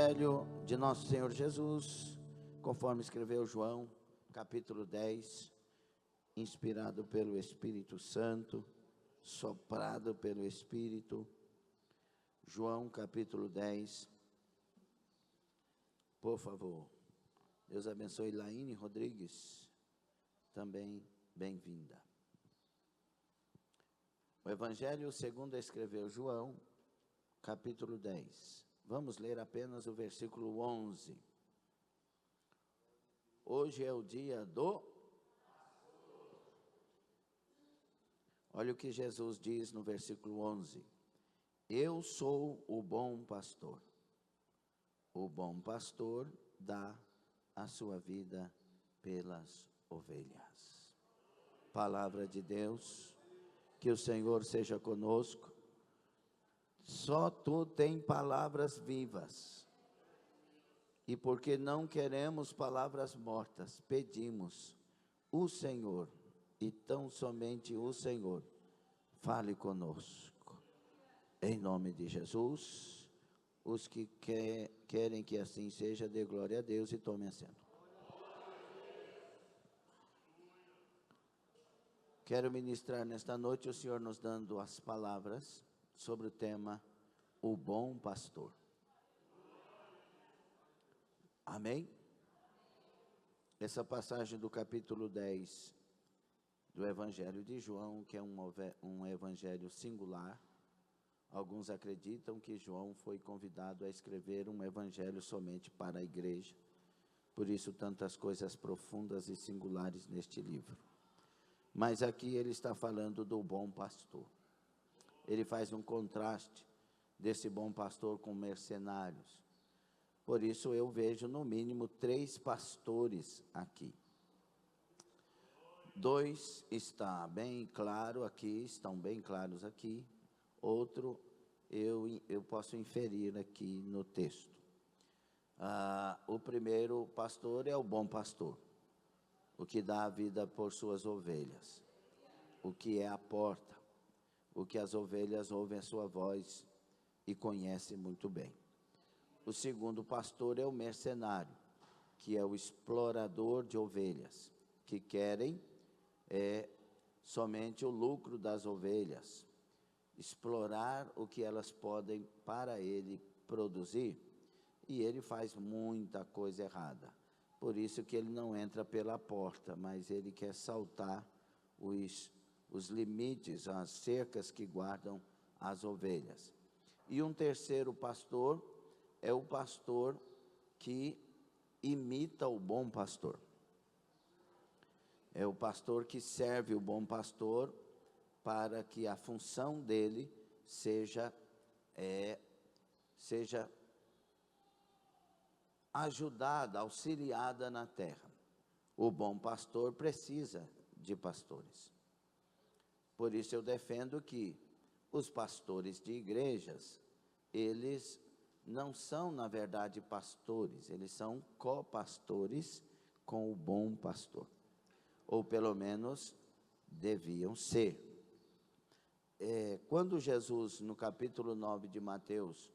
Evangelho de Nosso Senhor Jesus, conforme escreveu João, capítulo 10, inspirado pelo Espírito Santo, soprado pelo Espírito. João, capítulo 10, por favor. Deus abençoe Laine Rodrigues, também bem-vinda. O Evangelho segundo escreveu João, capítulo 10. Vamos ler apenas o versículo 11. Hoje é o dia do... Olha o que Jesus diz no versículo 11. Eu sou o bom pastor. O bom pastor dá a sua vida pelas ovelhas. Palavra de Deus, que o Senhor seja conosco. Só tu tem palavras vivas. E porque não queremos palavras mortas, pedimos o Senhor, e tão somente o Senhor, fale conosco. Em nome de Jesus, os que querem que assim seja, dê glória a Deus e tome assento. Quero ministrar nesta noite o Senhor nos dando as palavras sobre o tema, o bom pastor. Amém? Essa passagem do capítulo 10 do Evangelho de João, que é um evangelho singular. Alguns acreditam que João foi convidado a escrever um evangelho somente para a igreja. Por isso, tantas coisas profundas e singulares neste livro. Mas aqui ele está falando do bom pastor. Ele faz um contraste desse bom pastor com mercenários. Por isso eu vejo no mínimo 3 pastores aqui. 2 está bem claro aqui, estão bem claros aqui. Outro eu posso inferir aqui no texto. O primeiro pastor é o bom pastor, o que dá a vida por suas ovelhas, o que é a porta, o que as ovelhas ouvem a sua voz e conhecem muito bem. O segundo pastor é o mercenário, que é o explorador de ovelhas, que querem somente o lucro das ovelhas, explorar o que elas podem para ele produzir, e ele faz muita coisa errada. Por isso que ele não entra pela porta, mas ele quer saltar os limites, as cercas que guardam as ovelhas. E um terceiro pastor é o pastor que imita o bom pastor. É o pastor que serve o bom pastor para que a função dele seja ajudada, auxiliada na terra. O bom pastor precisa de pastores. Por isso eu defendo que os pastores de igrejas, eles não são, na verdade, pastores, eles são copastores com o bom pastor. Ou pelo menos deviam ser. Quando Jesus, no capítulo 9 de Mateus,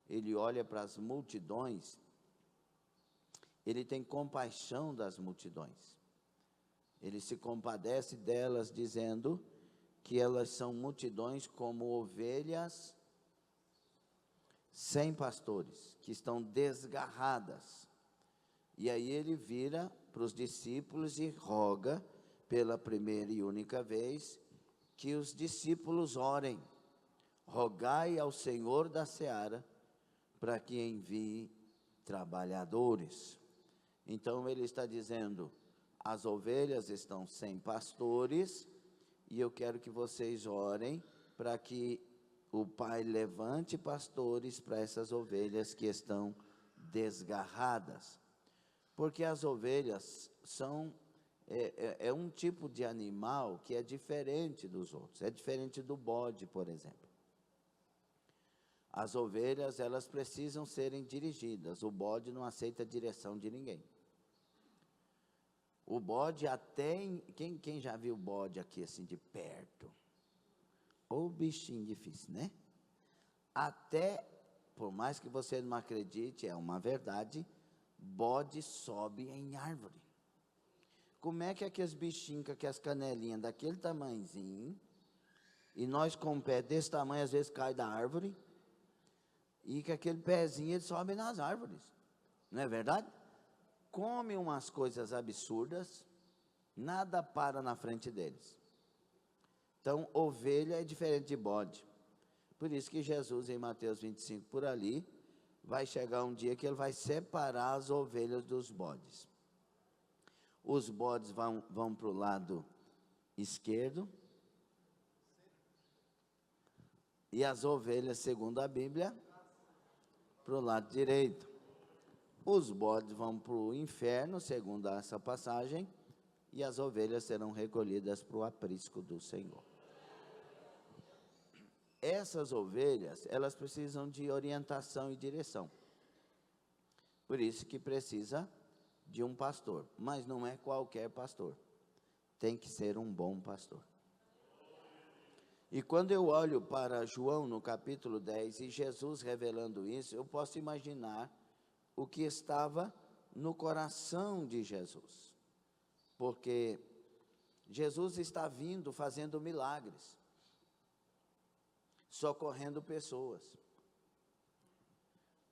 ele olha para as multidões, ele tem compaixão das multidões. Ele se compadece delas, dizendo que elas são multidões como ovelhas sem pastores, que estão desgarradas. E aí ele vira para os discípulos e roga, pela primeira e única vez, que os discípulos orem. Rogai ao Senhor da seara, para que envie trabalhadores. Então ele está dizendo, as ovelhas estão sem pastores, e eu quero que vocês orem, para que o Pai levante pastores para essas ovelhas que estão desgarradas. Porque as ovelhas são um tipo de animal que é diferente dos outros. É diferente do bode, por exemplo. As ovelhas, elas precisam serem dirigidas. O bode não aceita a direção de ninguém. O bode até... Quem já viu o bode aqui assim de perto? Ou bichinho difícil, né? Até por mais que você não acredite, é uma verdade, bode sobe em árvore. Como é que aqueles bichinhos com aquelas canelinhas daquele tamanhozinho, e nós com um pé desse tamanho, às vezes cai da árvore, e com aquele pezinho ele sobe nas árvores, não é verdade? Come umas coisas absurdas, nada para na frente deles. Então, ovelha é diferente de bode. Por isso que Jesus, em Mateus 25, por ali, vai chegar um dia que ele vai separar as ovelhas dos bodes. Os bodes vão para o lado esquerdo, e as ovelhas, segundo a Bíblia, para o lado direito. Os bodes vão para o inferno, segundo essa passagem, e as ovelhas serão recolhidas para o aprisco do Senhor. Essas ovelhas, elas precisam de orientação e direção. Por isso que precisa de um pastor, mas não é qualquer pastor. Tem que ser um bom pastor. E quando eu olho para João no capítulo 10 e Jesus revelando isso, eu posso imaginar o que estava no coração de Jesus. Porque Jesus está vindo fazendo milagres, socorrendo pessoas.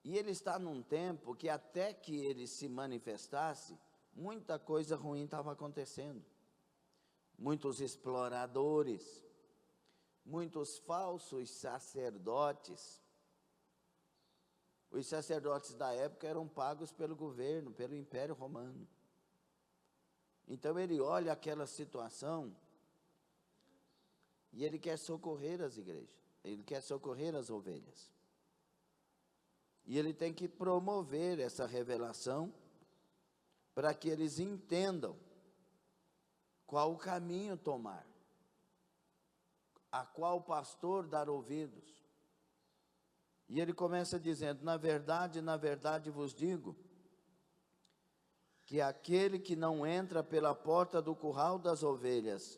E ele está num tempo que até que ele se manifestasse, muita coisa ruim estava acontecendo. Muitos exploradores, muitos falsos sacerdotes. Os sacerdotes da época eram pagos pelo governo, pelo Império Romano. Então ele olha aquela situação e ele quer socorrer as igrejas, ele quer socorrer as ovelhas. E ele tem que promover essa revelação para que eles entendam qual o caminho tomar, a qual pastor dar ouvidos. E ele começa dizendo: na verdade vos digo, que aquele que não entra pela porta do curral das ovelhas,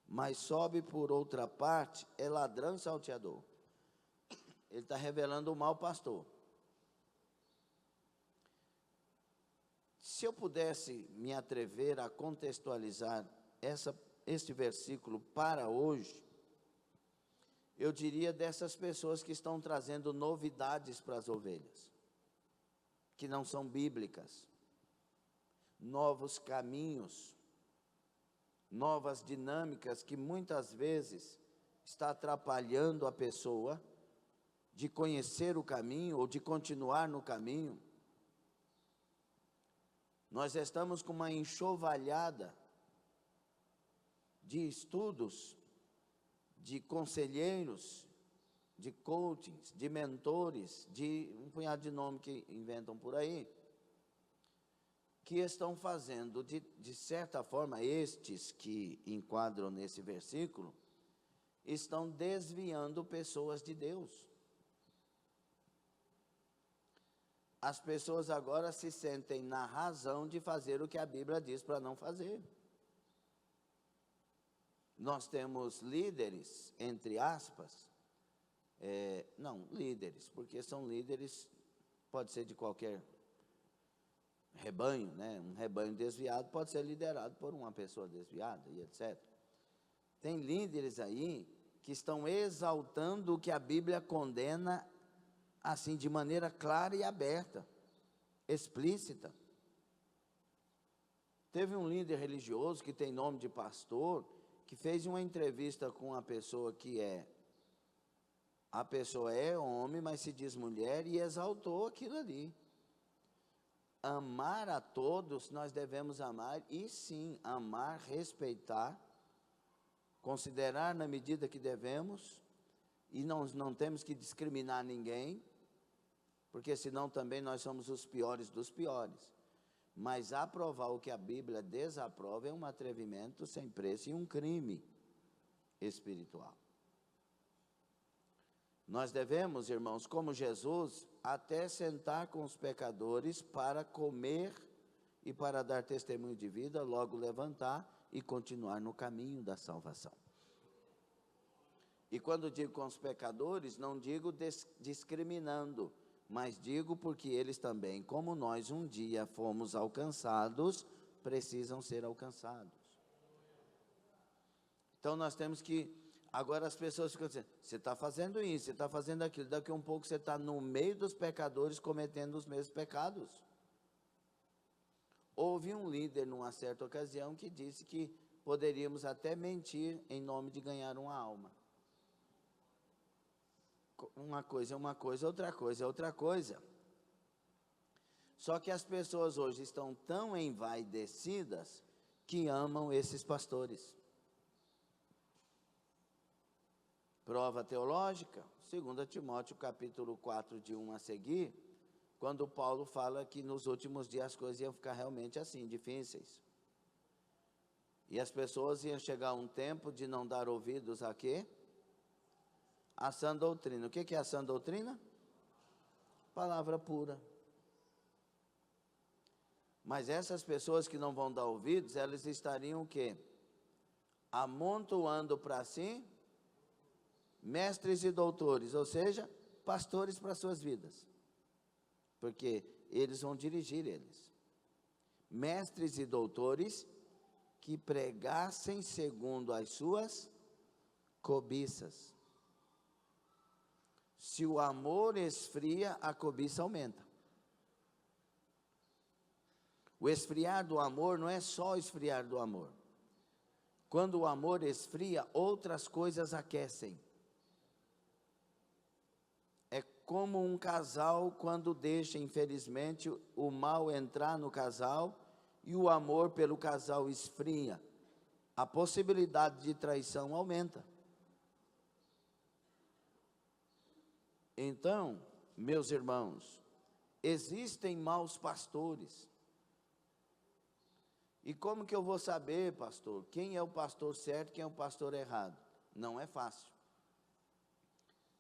mas sobe por outra parte, é ladrão e salteador. Ele está revelando o mau pastor. Se eu pudesse me atrever a contextualizar este versículo para hoje, eu diria dessas pessoas que estão trazendo novidades para as ovelhas, que não são bíblicas, novos caminhos, novas dinâmicas que muitas vezes está atrapalhando a pessoa de conhecer o caminho ou de continuar no caminho. Nós estamos com uma enxovalhada de estudos, de conselheiros, de coachings, de mentores, de um punhado de nomes que inventam por aí, que estão fazendo, de certa forma, estes que enquadram nesse versículo, estão desviando pessoas de Deus. As pessoas agora se sentem na razão de fazer o que a Bíblia diz para não fazer. Nós temos líderes, entre aspas, não, líderes, porque são líderes, pode ser de qualquer rebanho, né? Um rebanho desviado pode ser liderado por uma pessoa desviada e etc. Tem líderes aí que estão exaltando o que a Bíblia condena, assim, de maneira clara e aberta, explícita. Teve um líder religioso que tem nome de pastor, que fez uma entrevista com uma pessoa a pessoa é homem, mas se diz mulher, e exaltou aquilo ali. Amar a todos, nós devemos amar, e sim, amar, respeitar, considerar na medida que devemos, e não temos que discriminar ninguém, porque senão também nós somos os piores dos piores. Mas aprovar o que a Bíblia desaprova é um atrevimento sem preço e um crime espiritual. Nós devemos, irmãos, como Jesus, até sentar com os pecadores para comer e para dar testemunho de vida, logo levantar e continuar no caminho da salvação. E quando digo com os pecadores, não digo discriminando, mas digo porque eles também, como nós um dia fomos alcançados, precisam ser alcançados. Então nós temos que, agora as pessoas ficam dizendo, você está fazendo isso, você está fazendo aquilo, daqui a um pouco você está no meio dos pecadores cometendo os mesmos pecados. Houve um líder numa certa ocasião que disse que poderíamos até mentir em nome de ganhar uma alma. Uma coisa é uma coisa, outra coisa é outra coisa. Só que as pessoas hoje estão tão envaidecidas que amam esses pastores. Prova teológica, 2 Timóteo capítulo 4, de 1 a seguir, quando Paulo fala que nos últimos dias as coisas iam ficar realmente assim, difíceis. E as pessoas iam chegar a um tempo de não dar ouvidos a quê? A sã doutrina. O que é a sã doutrina? Palavra pura. Mas essas pessoas que não vão dar ouvidos, elas estariam o quê? Amontoando para si mestres e doutores, ou seja, pastores para suas vidas. Porque eles vão dirigir eles. Mestres e doutores que pregassem segundo as suas cobiças. Se o amor esfria, a cobiça aumenta. O esfriar do amor não é só esfriar do amor. Quando o amor esfria, outras coisas aquecem. É como um casal quando deixa, infelizmente, o mal entrar no casal e o amor pelo casal esfria. A possibilidade de traição aumenta. Então, meus irmãos, existem maus pastores. E como que eu vou saber, pastor, quem é o pastor certo e quem é o pastor errado? Não é fácil.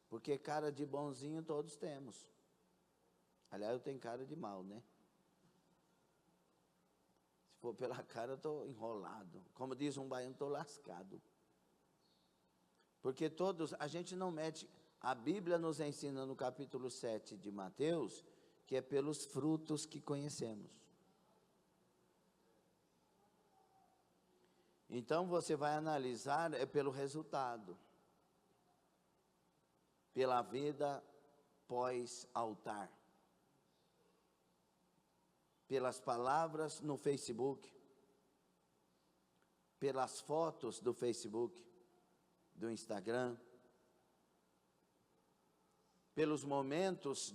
Porque cara de bonzinho todos temos. Aliás, eu tenho cara de mal, né? Se for pela cara, eu estou enrolado. Como diz um baiano, estou lascado. Porque todos, a gente não mete... A Bíblia nos ensina no capítulo 7 de Mateus, que é pelos frutos que conhecemos. Então você vai analisar pelo resultado. Pela vida pós-altar. Pelas palavras no Facebook. Pelas fotos do Facebook, do Instagram. Pelos momentos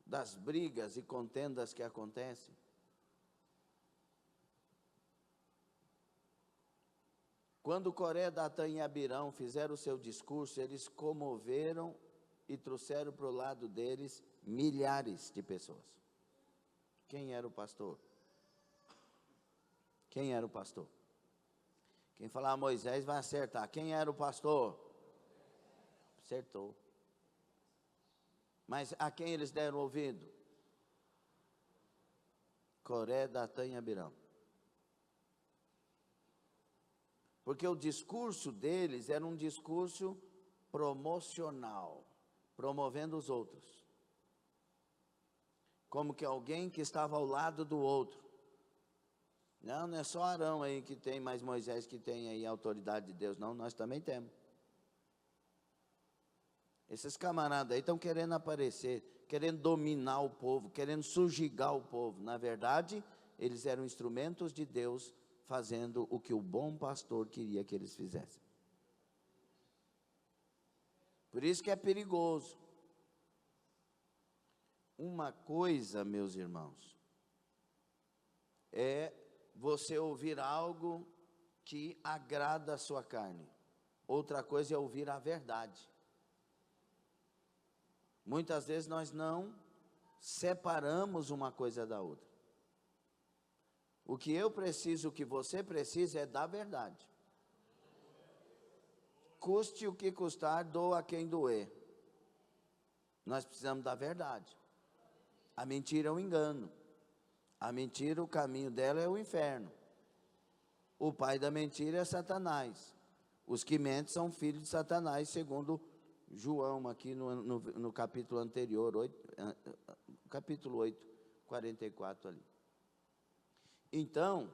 das brigas e contendas que acontecem. Quando Coré, Datã e Abirão fizeram o seu discurso, eles comoveram e trouxeram para o lado deles milhares de pessoas. Quem era o pastor? Quem era o pastor? Quem falar Moisés vai acertar. Quem era o pastor? Acertou. Mas a quem eles deram ouvido? Coré, Datã e Abirão. Porque o discurso deles era um discurso promocional, promovendo os outros. Como que alguém que estava ao lado do outro. Não é só Arão aí que tem, mas Moisés que tem aí a autoridade de Deus. Não, nós também temos. Esses camaradas aí estão querendo aparecer, querendo dominar o povo, querendo subjugar o povo. Na verdade, eles eram instrumentos de Deus, fazendo o que o bom pastor queria que eles fizessem. Por isso que é perigoso. Uma coisa, meus irmãos, é você ouvir algo que agrada a sua carne. Outra coisa é ouvir a verdade. Muitas vezes nós não separamos uma coisa da outra. O que eu preciso, o que você precisa é da verdade. Custe o que custar, doa a quem doer. Nós precisamos da verdade. A mentira é um engano. A mentira, o caminho dela é o inferno. O pai da mentira é Satanás. Os que mentem são filhos de Satanás, segundo João, aqui no capítulo anterior, capítulo 8, 44 ali. Então,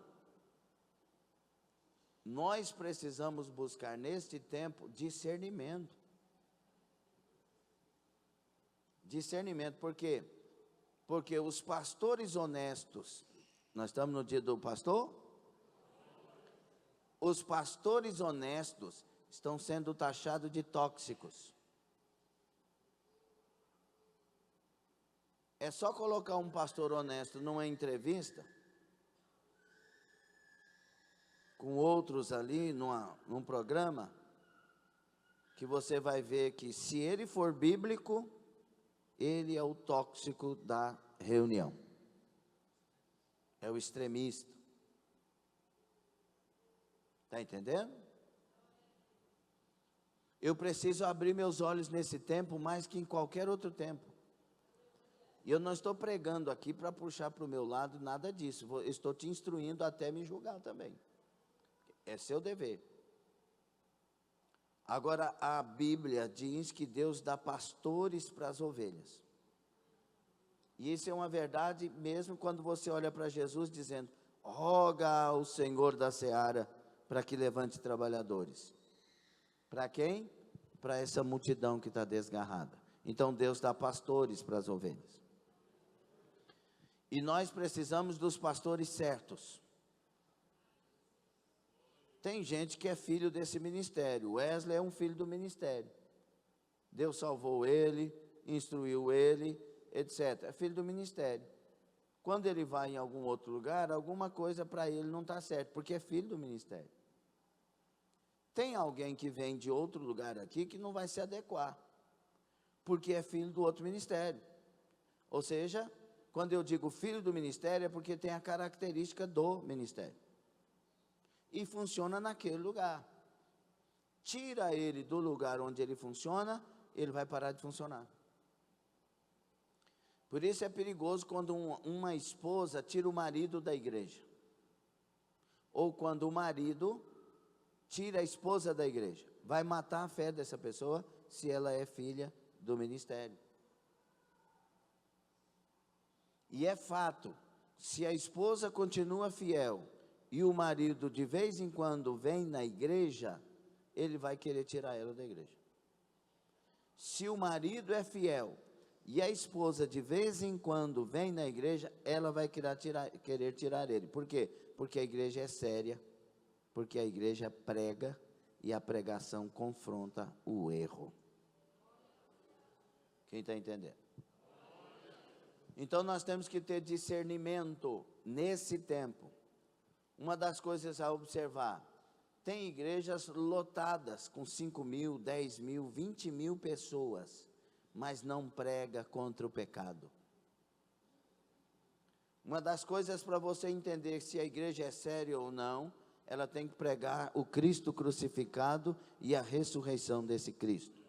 nós precisamos buscar neste tempo discernimento. Discernimento, por quê? Porque os pastores honestos, nós estamos no dia do pastor? Os pastores honestos estão sendo taxados de tóxicos. É só colocar um pastor honesto numa entrevista, com outros ali, num programa, que você vai ver que se ele for bíblico, ele é o tóxico da reunião. É o extremista. Está entendendo? Eu preciso abrir meus olhos nesse tempo mais que em qualquer outro tempo. E eu não estou pregando aqui para puxar para o meu lado nada disso. Eu estou te instruindo até me julgar também. É seu dever. Agora, a Bíblia diz que Deus dá pastores para as ovelhas. E isso é uma verdade mesmo quando você olha para Jesus dizendo: roga ao Senhor da seara para que levante trabalhadores. Para quem? Para essa multidão que está desgarrada. Então Deus dá pastores para as ovelhas. E nós precisamos dos pastores certos. Tem gente que é filho desse ministério. Wesley é um filho do ministério. Deus salvou ele, instruiu ele, etc. É filho do ministério. Quando ele vai em algum outro lugar, alguma coisa para ele não está certo, porque é filho do ministério. Tem alguém que vem de outro lugar aqui que não vai se adequar, porque é filho do outro ministério. Ou seja, quando eu digo filho do ministério, é porque tem a característica do ministério. E funciona naquele lugar. Tira ele do lugar onde ele funciona, ele vai parar de funcionar. Por isso é perigoso quando uma esposa tira o marido da igreja. Ou quando o marido tira a esposa da igreja. Vai matar a fé dessa pessoa se ela é filha do ministério. E é fato, se a esposa continua fiel e o marido de vez em quando vem na igreja, ele vai querer tirar ela da igreja. Se o marido é fiel e a esposa de vez em quando vem na igreja, ela vai querer tirar ele. Por quê? Porque a igreja é séria, porque a igreja prega e a pregação confronta o erro. Quem está entendendo? Então nós temos que ter discernimento nesse tempo. Uma das coisas a observar, tem igrejas lotadas com 5 mil, 10 mil, 20 mil pessoas, mas não prega contra o pecado. Uma das coisas para você entender se a igreja é séria ou não, ela tem que pregar o Cristo crucificado e a ressurreição desse Cristo.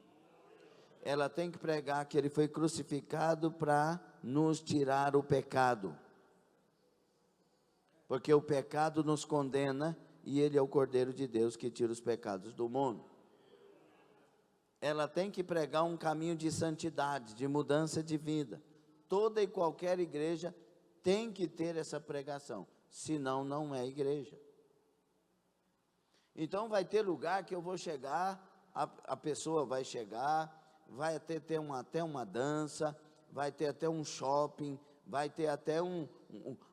Ela tem que pregar que ele foi crucificado para nos tirar o pecado. Porque o pecado nos condena e ele é o Cordeiro de Deus que tira os pecados do mundo. Ela tem que pregar um caminho de santidade, de mudança de vida. Toda e qualquer igreja tem que ter essa pregação, senão não é igreja. Então vai ter lugar que eu vou chegar, a pessoa vai chegar, vai ter até uma dança, vai ter até um shopping, vai ter até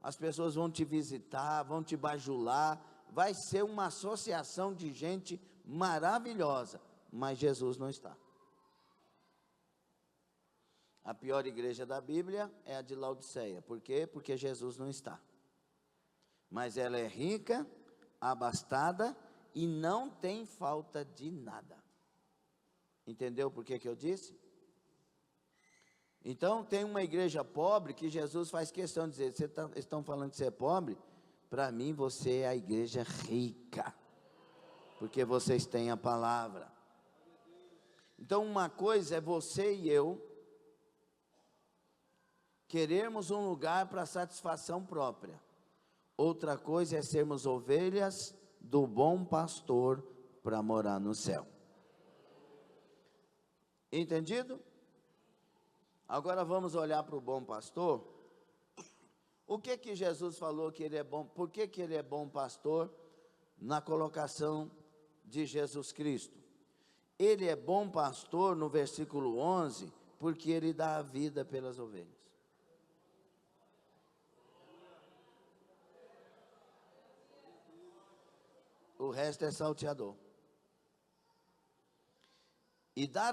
as pessoas vão te visitar, vão te bajular, vai ser uma associação de gente maravilhosa, mas Jesus não está. A pior igreja da Bíblia é a de Laodiceia. Por quê? Porque Jesus não está. Mas ela é rica, abastada e não tem falta de nada. Entendeu por que eu disse? Então tem uma igreja pobre que Jesus faz questão de dizer: vocês estão falando que você é pobre? Para mim você é a igreja rica, porque vocês têm a palavra. Então uma coisa é você e eu queremos um lugar para satisfação própria. Outra coisa é sermos ovelhas do bom pastor para morar no céu. Entendido? Agora vamos olhar para o bom pastor. O que que Jesus falou que ele é bom? Por que que ele é bom pastor na colocação de Jesus Cristo? Ele é bom pastor no versículo 11, porque ele dá a vida pelas ovelhas. O resto é salteador. E dar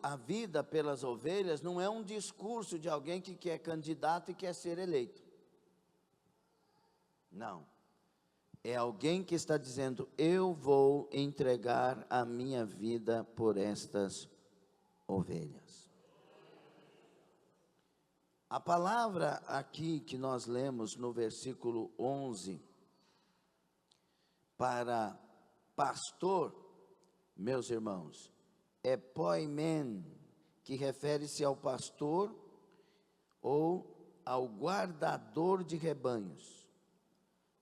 a vida pelas ovelhas não é um discurso de alguém que quer candidato e quer ser eleito. Não. É alguém que está dizendo, eu vou entregar a minha vida por estas ovelhas. A palavra aqui que nós lemos no versículo 11, para pastor, meus irmãos, é poimen, que refere-se ao pastor ou ao guardador de rebanhos.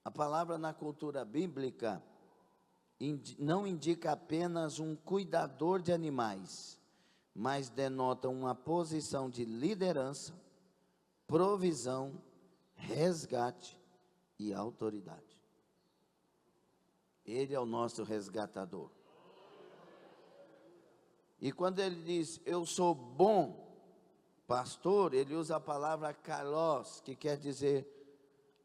A palavra na cultura bíblica não indica apenas um cuidador de animais, mas denota uma posição de liderança, provisão, resgate e autoridade. Ele é o nosso resgatador. E quando ele diz, eu sou bom pastor, ele usa a palavra kalos, que quer dizer,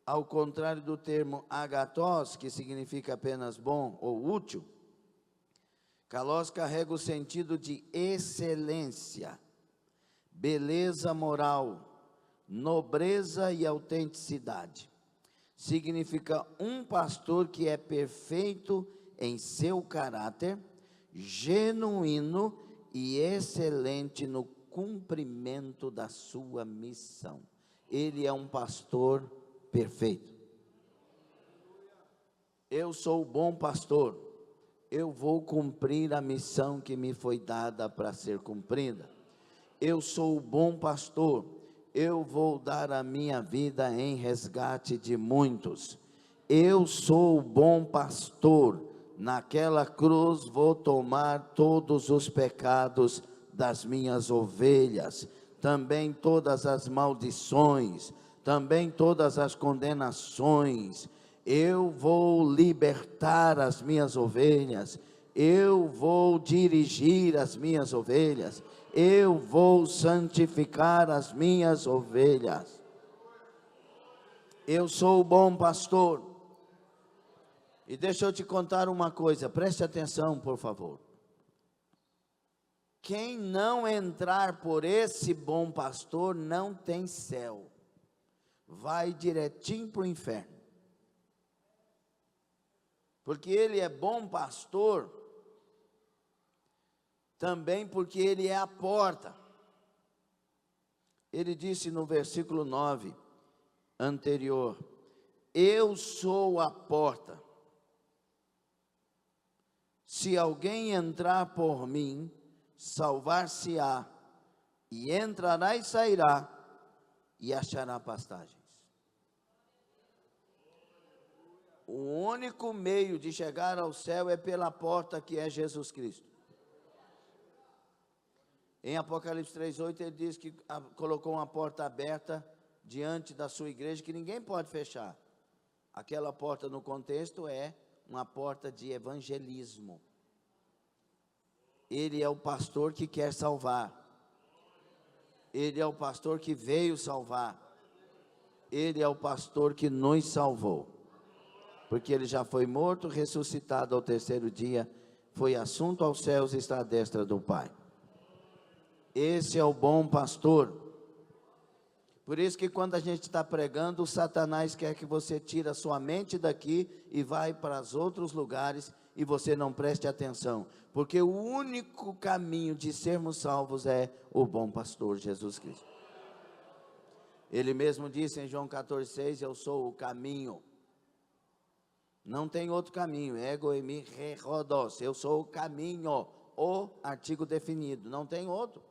ao contrário do termo agathos, que significa apenas bom ou útil, kalos carrega o sentido de excelência, beleza moral, nobreza e autenticidade. Significa um pastor que é perfeito em seu caráter, genuíno e excelente no cumprimento da sua missão. Ele é um pastor perfeito. Eu sou o bom pastor. Eu vou cumprir a missão que me foi dada para ser cumprida. Eu sou o bom pastor. Eu vou dar a minha vida em resgate de muitos. Eu sou o bom pastor. Naquela cruz vou tomar todos os pecados das minhas ovelhas, também todas as maldições, também todas as condenações. Eu vou libertar as minhas ovelhas, eu vou dirigir as minhas ovelhas, eu vou santificar as minhas ovelhas. Eu sou o bom pastor. E deixa eu te contar uma coisa, preste atenção, por favor. Quem não entrar por esse bom pastor não tem céu. Vai direitinho para o inferno. Porque ele é bom pastor, também porque ele é a porta. Ele disse no versículo 9 anterior, eu sou a porta. Se alguém entrar por mim, salvar-se-á, e entrará e sairá, e achará pastagens. O único meio de chegar ao céu é pela porta que é Jesus Cristo. Em Apocalipse 3:8 ele diz que colocou uma porta aberta diante da sua igreja que ninguém pode fechar. Aquela porta no contexto é uma porta de evangelismo. Ele é o pastor que quer salvar. Ele é o pastor que veio salvar. Ele é o pastor que nos salvou. Porque ele já foi morto, ressuscitado ao terceiro dia, foi assunto aos céus e está à destra do Pai. Esse é o bom pastor. Por isso que quando a gente está pregando, o Satanás quer que você tire a sua mente daqui e vai para os outros lugares e você não preste atenção. Porque o único caminho de sermos salvos é o bom pastor Jesus Cristo. Ele mesmo disse em João 14,6, eu sou o caminho. Não tem outro caminho, ego emi rerodos, eu sou o caminho, o artigo definido, não tem outro.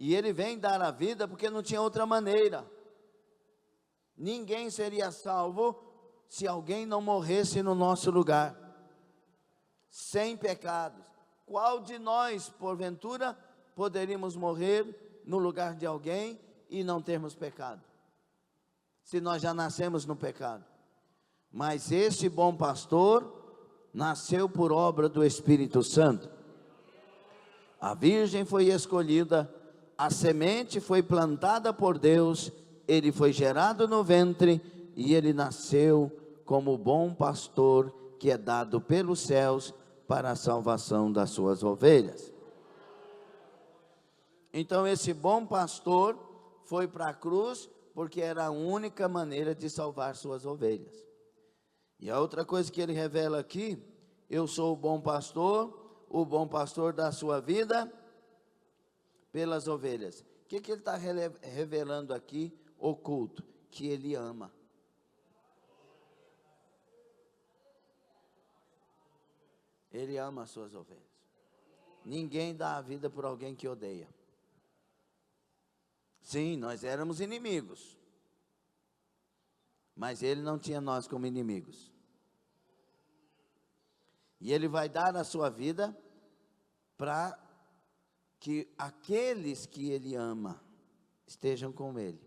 E ele vem dar a vida porque não tinha outra maneira. Ninguém seria salvo se alguém não morresse no nosso lugar. sem pecados. Qual de nós, porventura, poderíamos morrer no lugar de alguém e não termos pecado? Se nós já nascemos no pecado. Mas esse bom pastor nasceu por obra do Espírito Santo. A virgem foi escolhida, a semente foi plantada por Deus, ele foi gerado no ventre e ele nasceu como bom pastor que é dado pelos céus para a salvação das suas ovelhas. Então esse bom pastor foi para a cruz porque era a única maneira de salvar suas ovelhas. E a outra coisa que ele revela aqui, eu sou o bom pastor da sua vida pelas ovelhas. O que ele está revelando aqui, oculto? Que ele ama. Ele ama as suas ovelhas. Ninguém dá a vida por alguém que odeia. Sim, nós éramos inimigos. Mas ele não tinha nós como inimigos. E ele vai dar a sua vida para que aqueles que ele ama estejam com ele.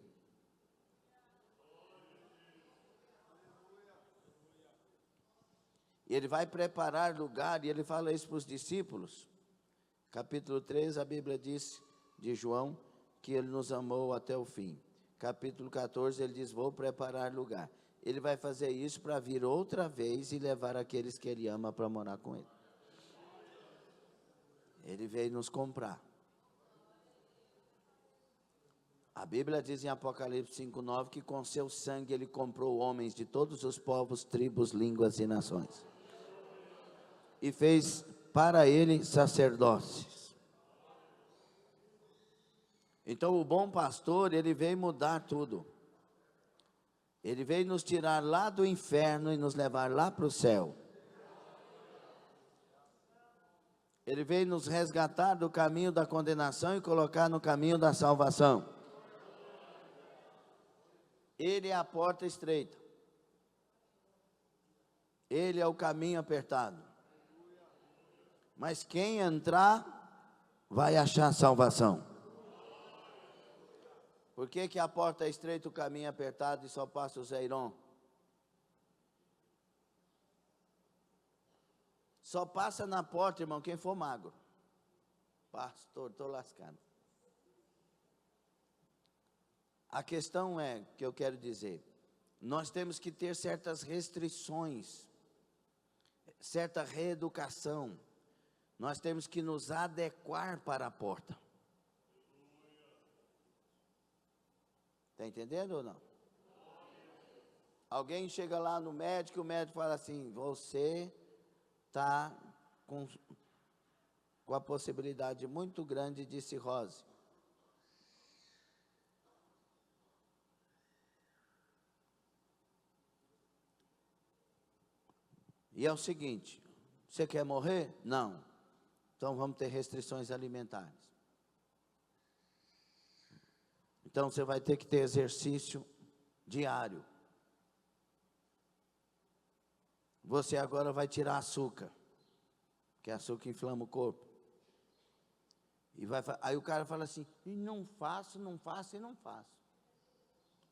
E ele vai preparar lugar, e ele fala isso para os discípulos. Capítulo 3, a Bíblia diz de João que ele nos amou até o fim. Capítulo 14, ele diz, vou preparar lugar. Ele vai fazer isso para vir outra vez e levar aqueles que ele ama para morar com ele. Ele veio nos comprar. A Bíblia diz em Apocalipse 5:9 que com seu sangue ele comprou homens de todos os povos, tribos, línguas e nações. E fez para ele sacerdócios. Então o bom pastor, ele veio mudar tudo. Ele veio nos tirar lá do inferno e nos levar lá para o céu. Ele veio nos resgatar do caminho da condenação e colocar no caminho da salvação. Ele é a porta estreita. Ele é o caminho apertado. Mas quem entrar, vai achar salvação. Por que a porta é estreita, o caminho é apertado e só passa o Zeiron? Só passa na porta, irmão, quem for magro. Pastor, estou lascado. A questão é, que eu quero dizer, nós temos que ter certas restrições, certa reeducação. Nós temos que nos adequar para a porta. Está entendendo ou não? Alguém chega lá no médico, o médico fala assim, você está com a possibilidade muito grande de cirrose. E é o seguinte, você quer morrer? Não. Então vamos ter restrições alimentares. Então você vai ter que ter exercício diário. Você agora vai tirar açúcar, porque açúcar inflama o corpo. Aí o cara fala assim, não faço.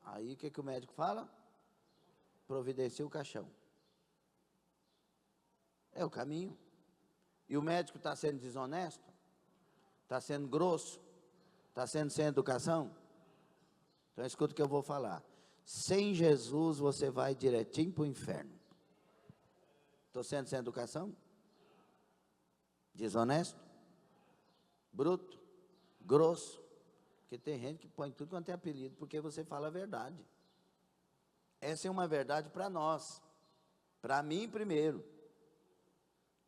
Aí o que o médico fala? Providencia o caixão. É o caminho. E o médico está sendo desonesto? Está sendo grosso? Está sendo sem educação? Então escuta o que eu vou falar. Sem Jesus você vai direitinho para o inferno. Estou sendo sem educação? Desonesto? Bruto? Grosso? Porque tem gente que põe tudo quanto é apelido porque você fala a verdade. Essa é uma verdade para nós. Para mim primeiro.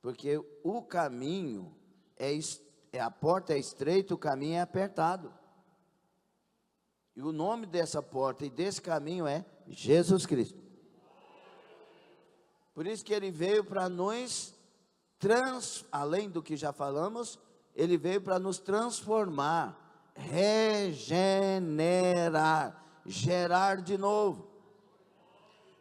Porque o caminho a porta é estreita, o caminho é apertado. E o nome dessa porta e desse caminho é Jesus Cristo. Por isso que ele veio para nos além do que já falamos, ele veio para nos transformar, regenerar, gerar de novo.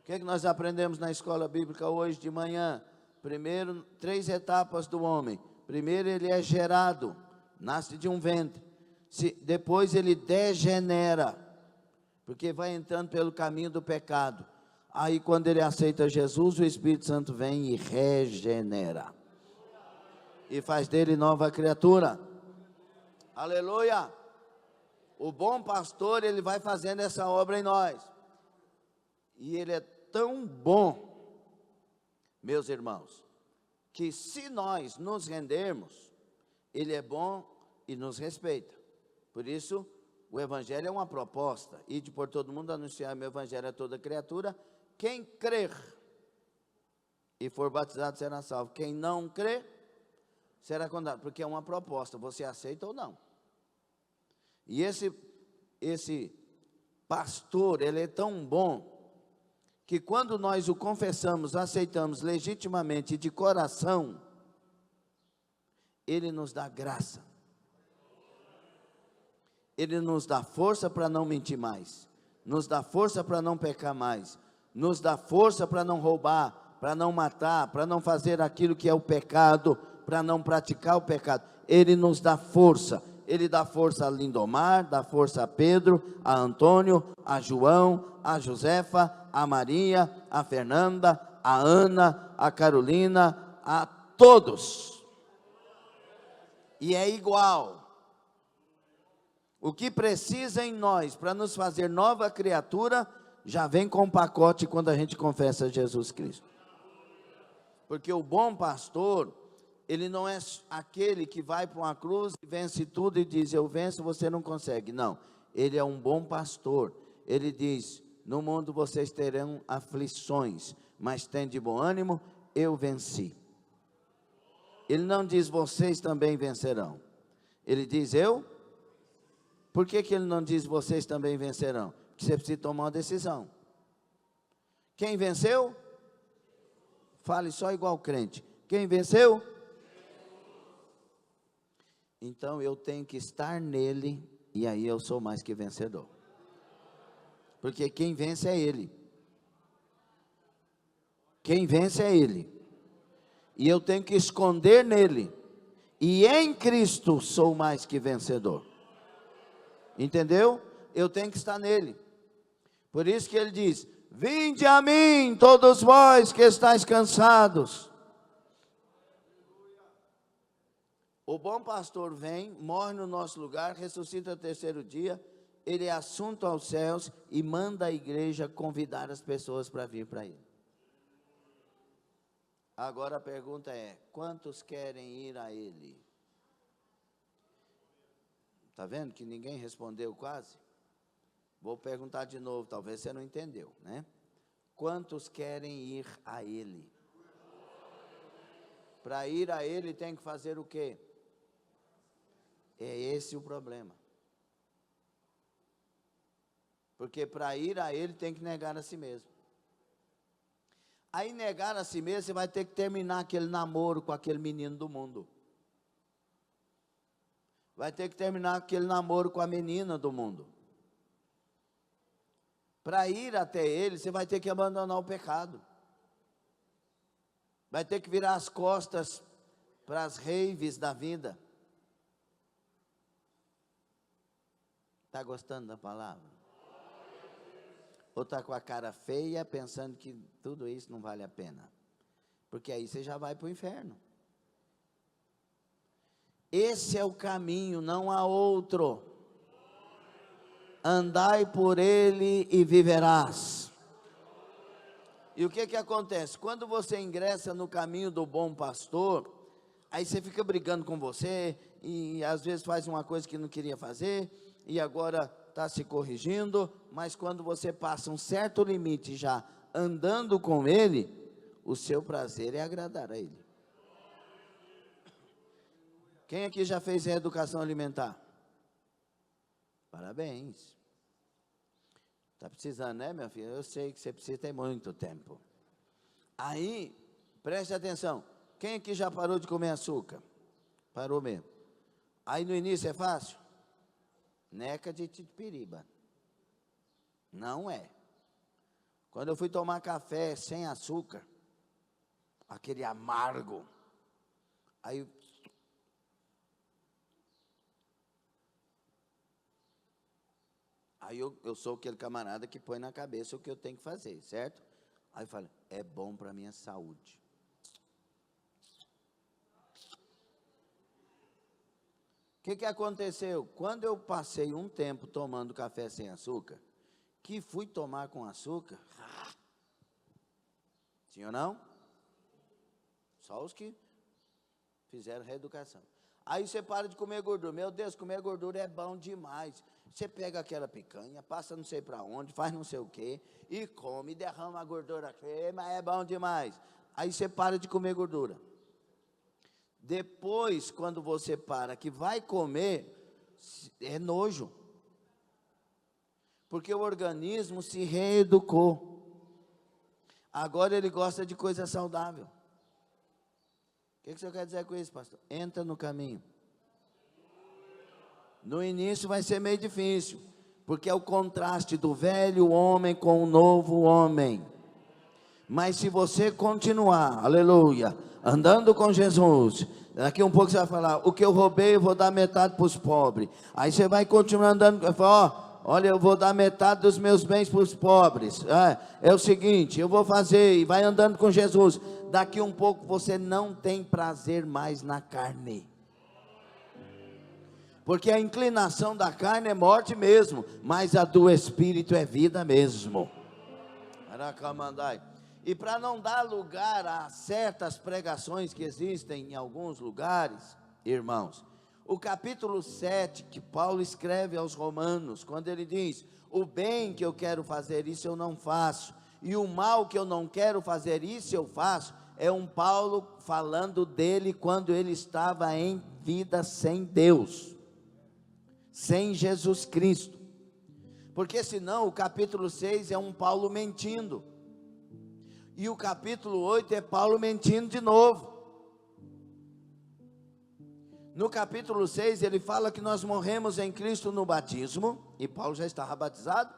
O que nós aprendemos na escola bíblica hoje de manhã? Primeiro, 3 etapas do homem. Primeiro, ele é gerado, nasce de um ventre. Depois ele degenera, porque vai entrando pelo caminho do pecado. Aí quando ele aceita Jesus, o Espírito Santo vem e regenera. E faz dele nova criatura. Aleluia! O bom pastor, ele vai fazendo essa obra em nós. E ele é tão bom, meus irmãos, que se nós nos rendermos, ele é bom e nos respeita. Por isso, o evangelho é uma proposta. Ide por todo mundo anunciar meu evangelho a toda criatura. Quem crer e for batizado será salvo. Quem não crer será condenado. Porque é uma proposta, você aceita ou não. E esse pastor, ele é tão bom, que quando nós o confessamos, aceitamos legitimamente de coração, ele nos dá graça. Ele nos dá força para não mentir mais, nos dá força para não pecar mais, nos dá força para não roubar, para não matar, para não fazer aquilo que é o pecado, para não praticar o pecado. Ele nos dá força. Ele dá força a Lindomar, dá força a Pedro, a Antônio, a João, a Josefa, a Maria, a Fernanda, a Ana, a Carolina, a todos. E é igual. O que precisa em nós para nos fazer nova criatura, já vem com o pacote quando a gente confessa Jesus Cristo. Porque o bom pastor, ele não é aquele que vai para uma cruz e vence tudo e diz, eu venço, você não consegue. Não, ele é um bom pastor. Ele diz, no mundo vocês terão aflições, mas tem de bom ânimo, eu venci. Ele não diz, vocês também vencerão. Ele diz, eu. Por que ele não diz, vocês também vencerão? Porque você precisa tomar uma decisão. Quem venceu? Fale só igual crente. Quem venceu? Então eu tenho que estar nele, e aí eu sou mais que vencedor. Porque quem vence é ele. Quem vence é ele. E eu tenho que esconder nele. E em Cristo sou mais que vencedor. Entendeu? Eu tenho que estar nele. Por isso que ele diz, vinde a mim, todos vós que estáis cansados. O bom pastor vem, morre no nosso lugar, ressuscita no terceiro dia, ele é assunto aos céus e manda a igreja convidar as pessoas para vir para ele. Agora a pergunta é, quantos querem ir a ele? Está vendo que ninguém respondeu quase? Vou perguntar de novo, talvez você não entendeu, né? Quantos querem ir a ele? Para ir a ele tem que fazer o quê? É esse o problema. Porque para ir a ele tem que negar a si mesmo. Aí negar a si mesmo, você vai ter que terminar aquele namoro com aquele menino do mundo. Vai ter que terminar aquele namoro com a menina do mundo. Para ir até ele, você vai ter que abandonar o pecado. Vai ter que virar as costas para as raves da vida. Está gostando da palavra? Ou está com a cara feia, pensando que tudo isso não vale a pena? Porque aí você já vai para o inferno. Esse é o caminho, não há outro. Andai por ele e viverás. E o que acontece? Quando você ingressa no caminho do bom pastor, aí você fica brigando com você, e às vezes faz uma coisa que não queria fazer, e agora está se corrigindo, mas quando você passa um certo limite já andando com ele, o seu prazer é agradar a ele. Quem aqui já fez reeducação alimentar? Parabéns. Está precisando, né, minha filha? Eu sei que você precisa ter muito tempo. Aí, preste atenção. Quem aqui já parou de comer açúcar? Parou mesmo. Aí no início é fácil? Neca de Titipiriba. Não é. Quando eu fui tomar café sem açúcar, aquele amargo. Aí eu sou aquele camarada que põe na cabeça o que eu tenho que fazer, certo? Aí eu falo, é bom para a minha saúde. O que aconteceu? Quando eu passei um tempo tomando café sem açúcar, que fui tomar com açúcar, sim ou não? Só os que fizeram reeducação. Aí você para de comer gordura. Meu Deus, comer gordura é bom demais. Você pega aquela picanha, passa não sei para onde, faz não sei o quê, e come, derrama a gordura aqui, mas é bom demais. Aí você para de comer gordura. Depois, quando você para que vai comer, é nojo. Porque o organismo se reeducou. Agora ele gosta de coisa saudável. O que o senhor quer dizer com isso, pastor? Entra no caminho. No início vai ser meio difícil, porque é o contraste do velho homem com o novo homem. Mas se você continuar, aleluia, andando com Jesus, daqui um pouco você vai falar, o que eu roubei eu vou dar metade para os pobres. Aí você vai continuar andando, vai falar, olha, eu vou dar metade dos meus bens para os pobres. É o seguinte, eu vou fazer, e vai andando com Jesus. Daqui um pouco você não tem prazer mais na carne. Porque a inclinação da carne é morte mesmo, mas a do Espírito é vida mesmo. E para não dar lugar a certas pregações que existem em alguns lugares, irmãos, o capítulo 7 que Paulo escreve aos Romanos, quando ele diz, o bem que eu quero fazer, isso eu não faço, e o mal que eu não quero fazer, isso eu faço, é um Paulo falando dele quando ele estava em vida sem Deus, sem Jesus Cristo, porque senão o capítulo 6 é um Paulo mentindo, e o capítulo 8 é Paulo mentindo de novo. No capítulo 6 ele fala que nós morremos em Cristo no batismo, e Paulo já estava batizado,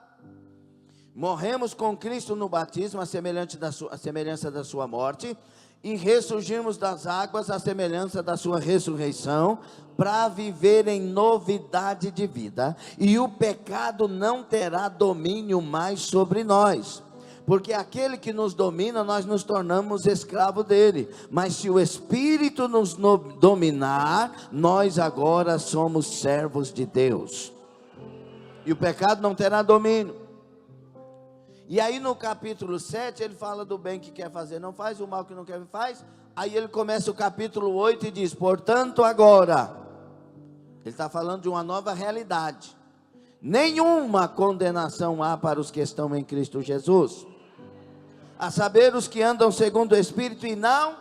morremos com Cristo no batismo, a semelhança da sua morte, e ressurgimos das águas, a semelhança da sua ressurreição, para viver em novidade de vida, e o pecado não terá domínio mais sobre nós, porque aquele que nos domina, nós nos tornamos escravo dele, mas se o Espírito nos dominar, nós agora somos servos de Deus, e o pecado não terá domínio. E aí no capítulo 7 ele fala do bem que quer fazer não faz, o mal que não quer faz. Aí ele começa o capítulo 8 e diz, portanto agora, ele está falando de uma nova realidade, nenhuma condenação há para os que estão em Cristo Jesus, a saber os que andam segundo o Espírito e não,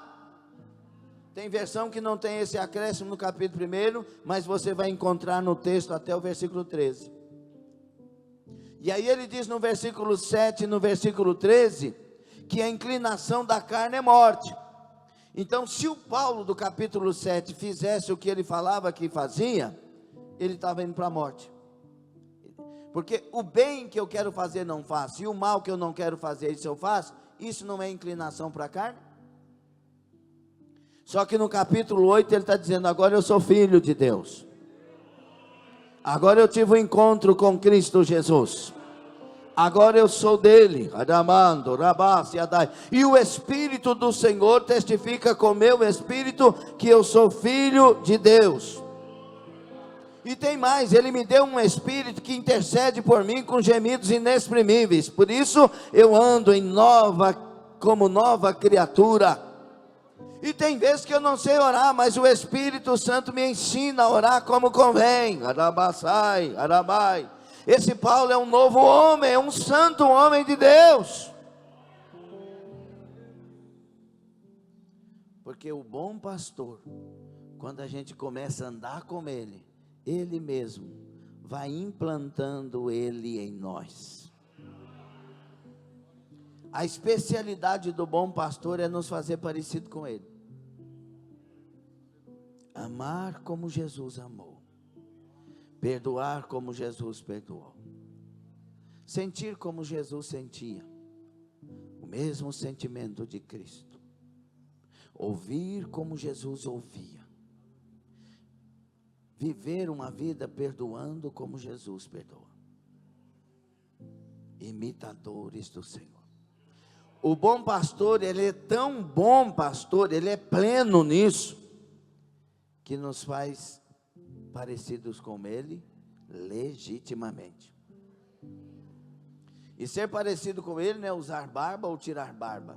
tem versão que não tem esse acréscimo no capítulo 1, mas você vai encontrar no texto até o versículo 13, e aí ele diz no versículo 7 e no versículo 13, que a inclinação da carne é morte. Então se o Paulo do capítulo 7 fizesse o que ele falava que fazia, ele estava indo para a morte, porque o bem que eu quero fazer não faço, e o mal que eu não quero fazer, isso eu faço, isso não é inclinação para a carne? Só que no capítulo 8 ele está dizendo, agora eu sou filho de Deus, agora eu tive um encontro com Cristo Jesus, agora eu sou dele, e o Espírito do Senhor testifica com meu Espírito, que eu sou filho de Deus, e tem mais, ele me deu um Espírito que intercede por mim com gemidos inexprimíveis, por isso eu ando como nova criatura, e tem vezes que eu não sei orar, mas o Espírito Santo me ensina a orar como convém, esse Paulo é um novo homem, é um santo homem de Deus, porque o bom pastor, quando a gente começa a andar com ele, ele mesmo vai implantando ele em nós. A especialidade do bom pastor é nos fazer parecido com ele, amar como Jesus amou, perdoar como Jesus perdoou, sentir como Jesus sentia, o mesmo sentimento de Cristo. Ouvir como Jesus ouvia. Viver uma vida perdoando como Jesus perdoa. Imitadores do Senhor. O bom pastor, ele é tão bom pastor, ele é pleno nisso, que nos faz parecidos com ele legitimamente. E ser parecido com ele não é usar barba ou tirar barba.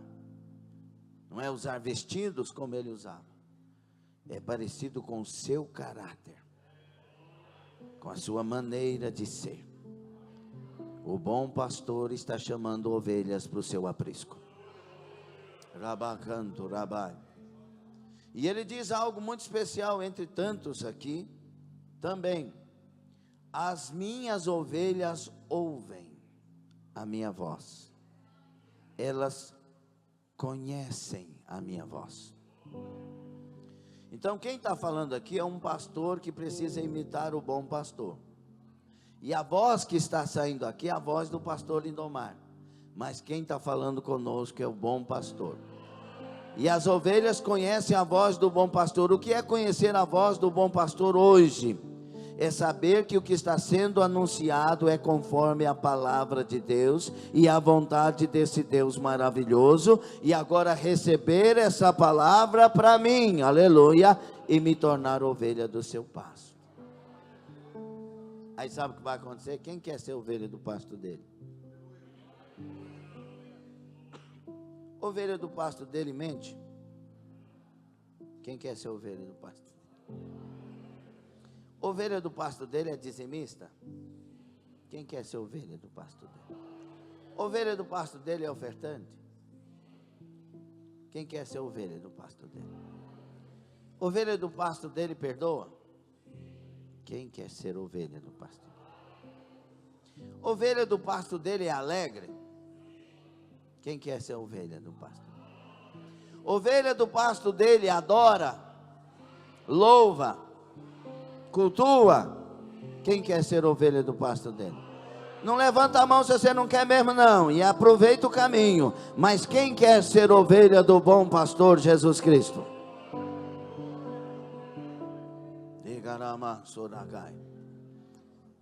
Não é usar vestidos como ele usava. É parecido com o seu caráter, com a sua maneira de ser. O bom pastor está chamando ovelhas para o seu aprisco. Rabacanto, rabai. E ele diz algo muito especial entre tantos aqui também. As minhas ovelhas ouvem a minha voz. Elas conhecem a minha voz. Então quem está falando aqui é um pastor que precisa imitar o bom pastor. E a voz que está saindo aqui é a voz do pastor Lindomar. Mas quem está falando conosco é o bom pastor. E as ovelhas conhecem a voz do bom pastor. O que é conhecer a voz do bom pastor hoje? É saber que o que está sendo anunciado é conforme a palavra de Deus e a vontade desse Deus maravilhoso. E agora receber essa palavra para mim, aleluia, e me tornar ovelha do seu pasto. Aí sabe o que vai acontecer? Quem quer ser ovelha do pasto dele? Ovelha do pasto dele mente? Quem quer ser ovelha do pasto dele? Ovelha do pasto dele é dizimista? Quem quer ser ovelha do pasto dele? Ovelha do pasto dele é ofertante? Quem quer ser ovelha do pasto dele? Ovelha do pasto dele perdoa? Quem quer ser ovelha do pasto dele? Ovelha do pasto dele é alegre? Quem quer ser ovelha do pasto dele? Ovelha do pasto dele adora, louva, cultua? Quem quer ser ovelha do pasto dele? Não levanta a mão se você não quer mesmo não, e aproveita o caminho. Mas quem quer ser ovelha do bom pastor Jesus Cristo?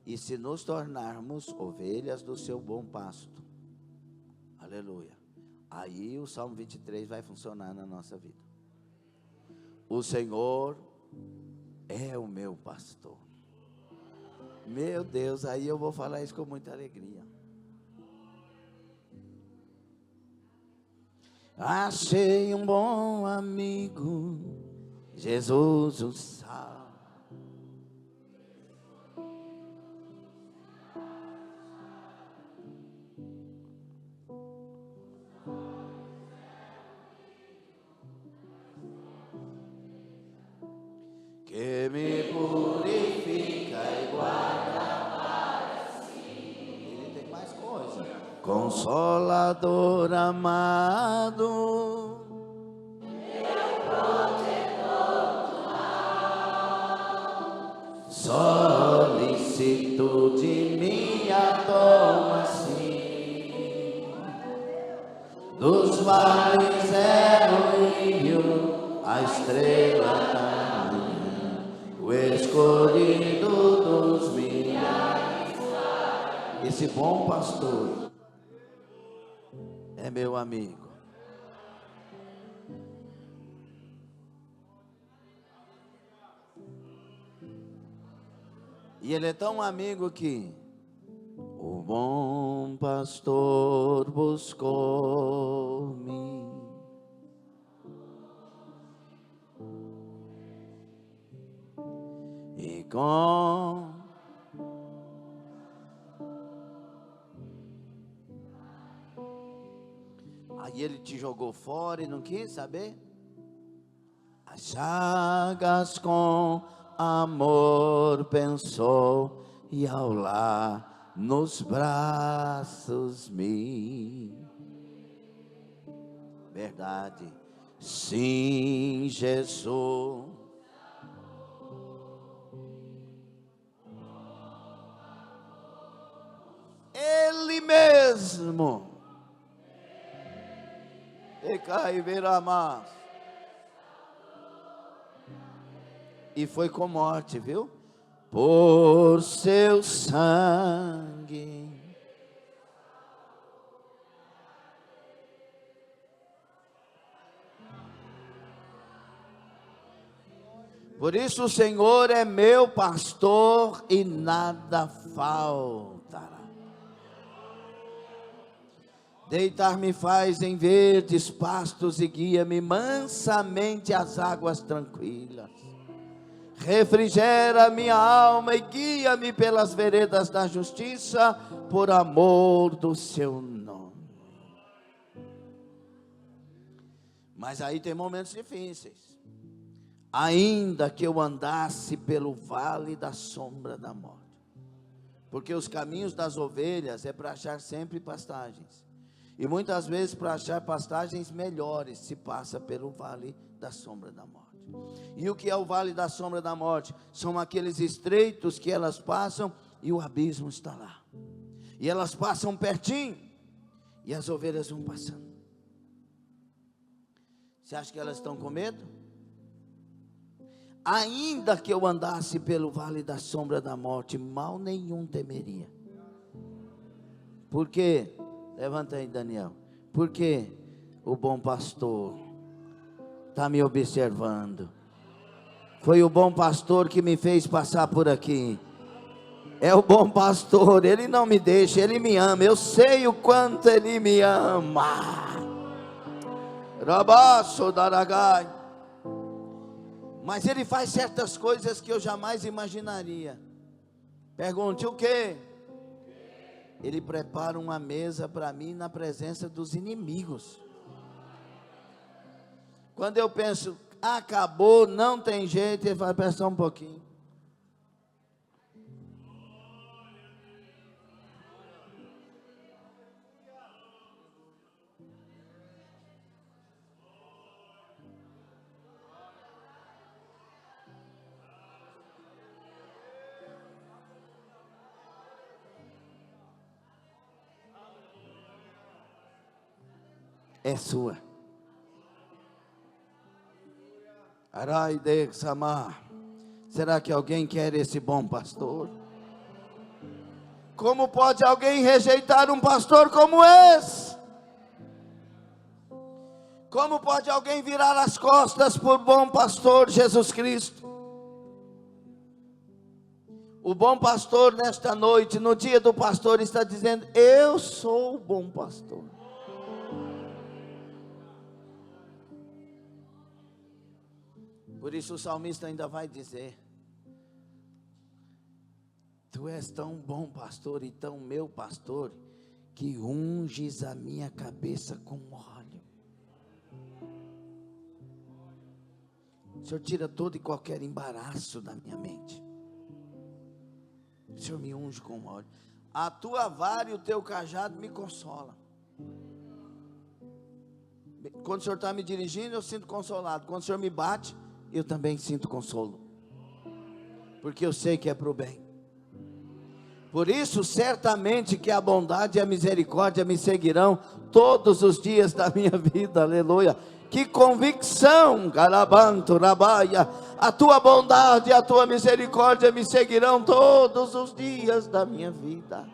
E se nos tornarmos ovelhas do seu bom pasto, aleluia, aí o Salmo 23 vai funcionar na nossa vida. O Senhor é o meu pastor. Meu Deus, aí eu vou falar isso com muita alegria. Achei um bom amigo, Jesus o salvo. Que me purifica e guarda para si. Ele tem mais coisa. Consolador amado, meu protetor do mal, solicitude minha toma-se. Dos vales é o rio, a estrela da o escolhido dos milhares. Esse bom pastor é meu amigo. E ele é tão amigo que o bom pastor buscou-me. E com aí ele te jogou fora e não quis saber? As chagas com amor pensou e ao lá nos braços me. Verdade, sim, Jesus. Ele mesmo. E cai verá mais. E foi com morte, viu? Por seu sangue. Por isso o Senhor é meu pastor e nada faltará. Deitar-me faz em verdes pastos e guia-me mansamente às águas tranquilas. Refrigera minha alma e guia-me pelas veredas da justiça, por amor do seu nome. Mas aí tem momentos difíceis. Ainda que eu andasse pelo vale da sombra da morte. Porque os caminhos das ovelhas é para achar sempre pastagens. E muitas vezes para achar pastagens melhores se passa pelo vale da sombra da morte. E o que é o vale da sombra da morte? São aqueles estreitos que elas passam e o abismo está lá. E elas passam pertinho e as ovelhas vão passando. Você acha que elas estão com medo? Ainda que eu andasse pelo vale da sombra da morte, mal nenhum temeria. Por quê? Levanta aí, Daniel. Porque o bom pastor está me observando. Foi o bom pastor que me fez passar por aqui. É o bom pastor, ele não me deixa, ele me ama. Eu sei o quanto ele me ama. Rabaço daragai. Mas ele faz certas coisas que eu jamais imaginaria. Pergunte o quê? Ele prepara uma mesa para mim na presença dos inimigos. Quando eu penso, acabou, não tem jeito, ele fala, presta um pouquinho. É sua. Arai de Samar. Será que alguém quer esse bom pastor? Como pode alguém rejeitar um pastor como esse? Como pode alguém virar as costas por bom pastor Jesus Cristo? O bom pastor nesta noite, no dia do pastor, está dizendo: eu sou o bom pastor. Por isso o salmista ainda vai dizer: tu és tão bom pastor e tão meu pastor, que unges a minha cabeça com óleo. O Senhor tira todo e qualquer embaraço da minha mente. O Senhor me unge com óleo. A tua vara e o teu cajado me consolam. Quando o Senhor está me dirigindo, eu sinto consolado. Quando o Senhor me bate, eu também sinto consolo, porque eu sei que é para o bem. Por isso, certamente que a bondade e a misericórdia me seguirão todos os dias da minha vida, aleluia. Que convicção, garabanto, rabaia, a tua bondade e a tua misericórdia me seguirão todos os dias da minha vida.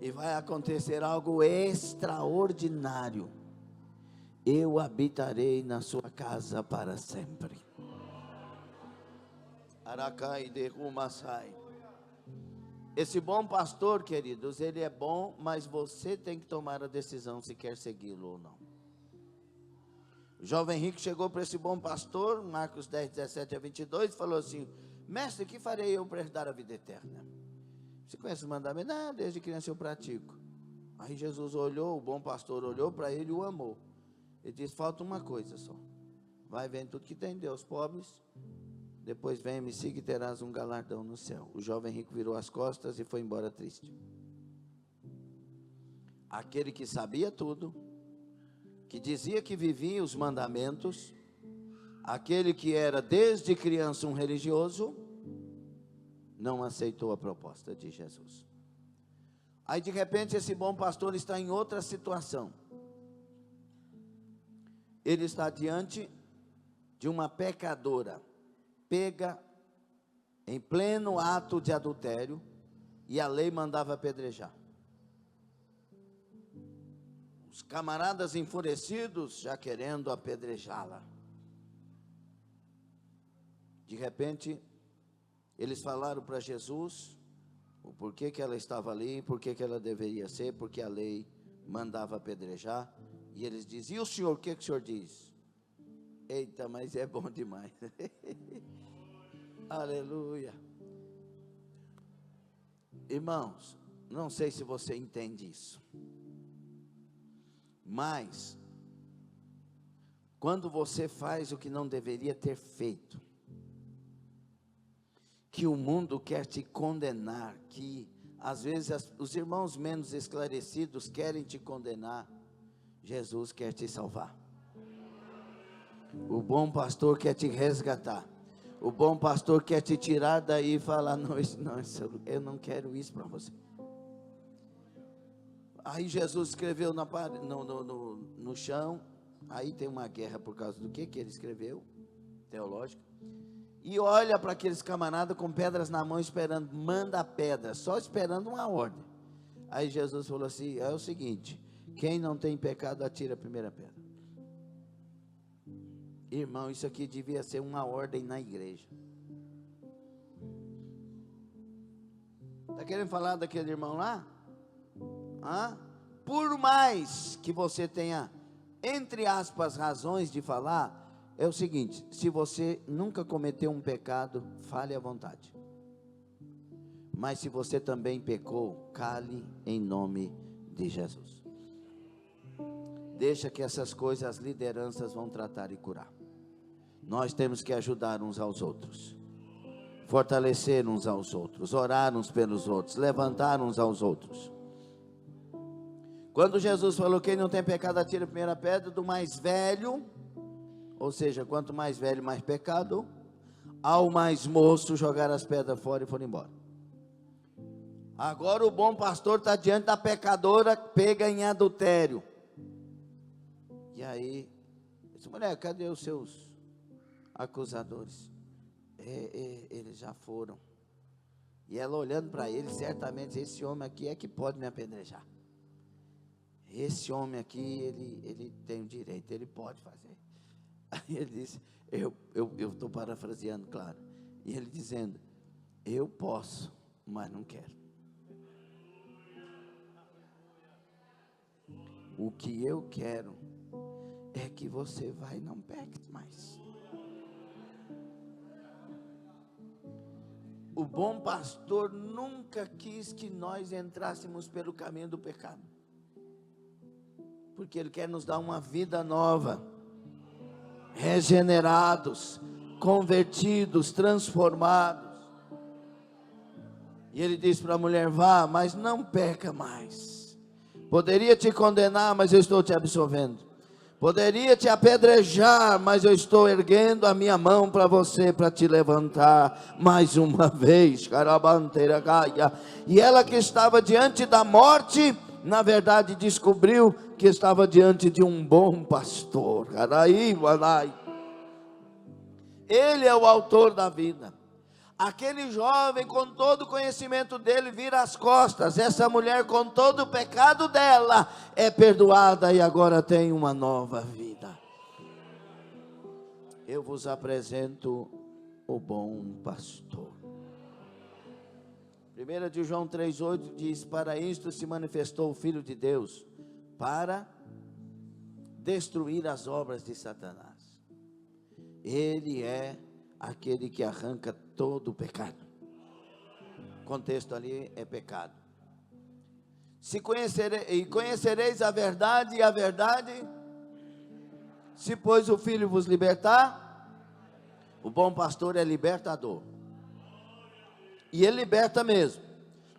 E vai acontecer algo extraordinário. Eu habitarei na sua casa para sempre. Aracai de Rumassai. Esse bom pastor, queridos, ele é bom, mas você tem que tomar a decisão se quer segui-lo ou não. O jovem rico chegou para esse bom pastor, Marcos 10, 17 a 22, e falou assim: mestre, que farei eu para herdar a vida eterna? Você conhece os mandamentos? Não, desde criança eu pratico. Aí Jesus olhou, o bom pastor olhou para ele e o amou. Ele disse: falta uma coisa só. Vai vendo tudo que tem, dê aos pobres. Depois vem, me siga e terás um galardão no céu. O jovem rico virou as costas e foi embora triste. Aquele que sabia tudo, que dizia que vivia os mandamentos, aquele que era desde criança um religioso, não aceitou a proposta de Jesus. Aí de repente esse bom pastor está em outra situação. Ele está diante de uma pecadora pega em pleno ato de adultério, e a lei mandava apedrejar. Os camaradas enfurecidos já querendo apedrejá-la. De repente, eles falaram para Jesus o porquê que ela estava ali, porquê que ela deveria ser, porque a lei mandava apedrejar. E eles diziam: e o senhor, o que o senhor diz? Eita, mas é bom demais. Aleluia. Irmãos, não sei se você entende isso, mas quando você faz o que não deveria ter feito, que o mundo quer te condenar, que às vezes os irmãos menos esclarecidos querem te condenar, Jesus quer te salvar. O bom pastor quer te resgatar. O bom pastor quer te tirar daí e falar: não, eu não quero isso para você. Aí Jesus escreveu no chão. Aí tem uma guerra por causa do que ele escreveu, teológica. E olha para aqueles camaradas com pedras na mão esperando, manda a pedra, só esperando uma ordem. Aí Jesus falou assim: é o seguinte, quem não tem pecado atira a primeira pedra. Irmão, isso aqui devia ser uma ordem na igreja. Está querendo falar daquele irmão lá? Por mais que você tenha, entre aspas, razões de falar, é o seguinte: se você nunca cometeu um pecado, fale à vontade. Mas se você também pecou, cale em nome de Jesus. Deixa que essas coisas as lideranças vão tratar e curar. Nós temos que ajudar uns aos outros, fortalecer uns aos outros, orar uns pelos outros, levantar uns aos outros. Quando Jesus falou: quem não tem pecado atira a primeira pedra, do mais velho, ou seja, quanto mais velho, mais pecado, ao mais moço, jogar as pedras fora e foram embora. Agora o bom pastor está diante da pecadora pega em adultério. E aí, disse: mulher, cadê os seus acusadores? Eles já foram. E ela olhando para ele, certamente: esse homem aqui é que pode me apedrejar. Esse homem aqui, ele tem o direito, ele pode fazer. Aí ele disse, eu estou parafraseando, claro, e ele dizendo: eu posso, mas não quero. O que eu quero é que você vai e não peque mais. O bom pastor nunca quis que nós entrássemos pelo caminho do pecado, porque ele quer nos dar uma vida nova, regenerados, convertidos, transformados. E ele disse para a mulher: vá, mas não peca mais. Poderia te condenar, mas eu estou te absolvendo. Poderia te apedrejar, mas eu estou erguendo a minha mão para você, para te levantar mais uma vez. E ela que estava diante da morte, na verdade descobriu que estava diante de um bom pastor. Ele é o autor da vida. Aquele jovem, com todo o conhecimento dele, vira as costas. Essa mulher, com todo o pecado dela, é perdoada e agora tem uma nova vida. Eu vos apresento o bom pastor. 1 de João 3,8 diz: para isto se manifestou o Filho de Deus, para destruir as obras de Satanás. Ele é aquele que arranca todo o pecado. O contexto ali é pecado. Conhecereis a verdade, e a verdade, se pois o Filho vos libertar, o bom pastor é libertador. E ele liberta mesmo.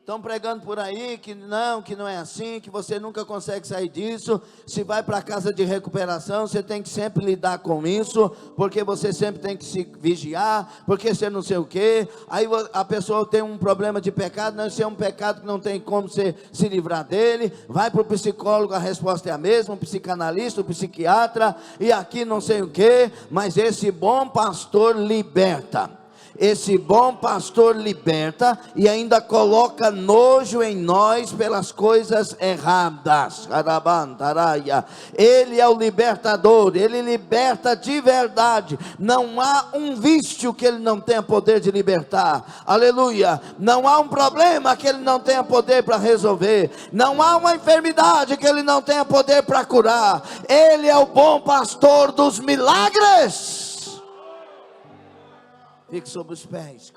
Estão pregando por aí que não é assim, que você nunca consegue sair disso. Se vai para a casa de recuperação, você tem que sempre lidar com isso, porque você sempre tem que se vigiar, porque você não sei o quê. Aí a pessoa tem um problema de pecado, não, isso é um pecado que não tem como você se livrar dele. Vai para o psicólogo, a resposta é a mesma, o psicanalista, o psiquiatra, e aqui não sei o quê. Mas esse bom pastor liberta. Esse bom pastor liberta e ainda coloca nojo em nós pelas coisas erradas. Ele é o libertador, ele liberta de verdade. Não há um vício que ele não tenha poder de libertar. Aleluia. Não há um problema que ele não tenha poder para resolver. Não há uma enfermidade que ele não tenha poder para curar. Ele é o bom pastor dos milagres. Fique sobre os pés,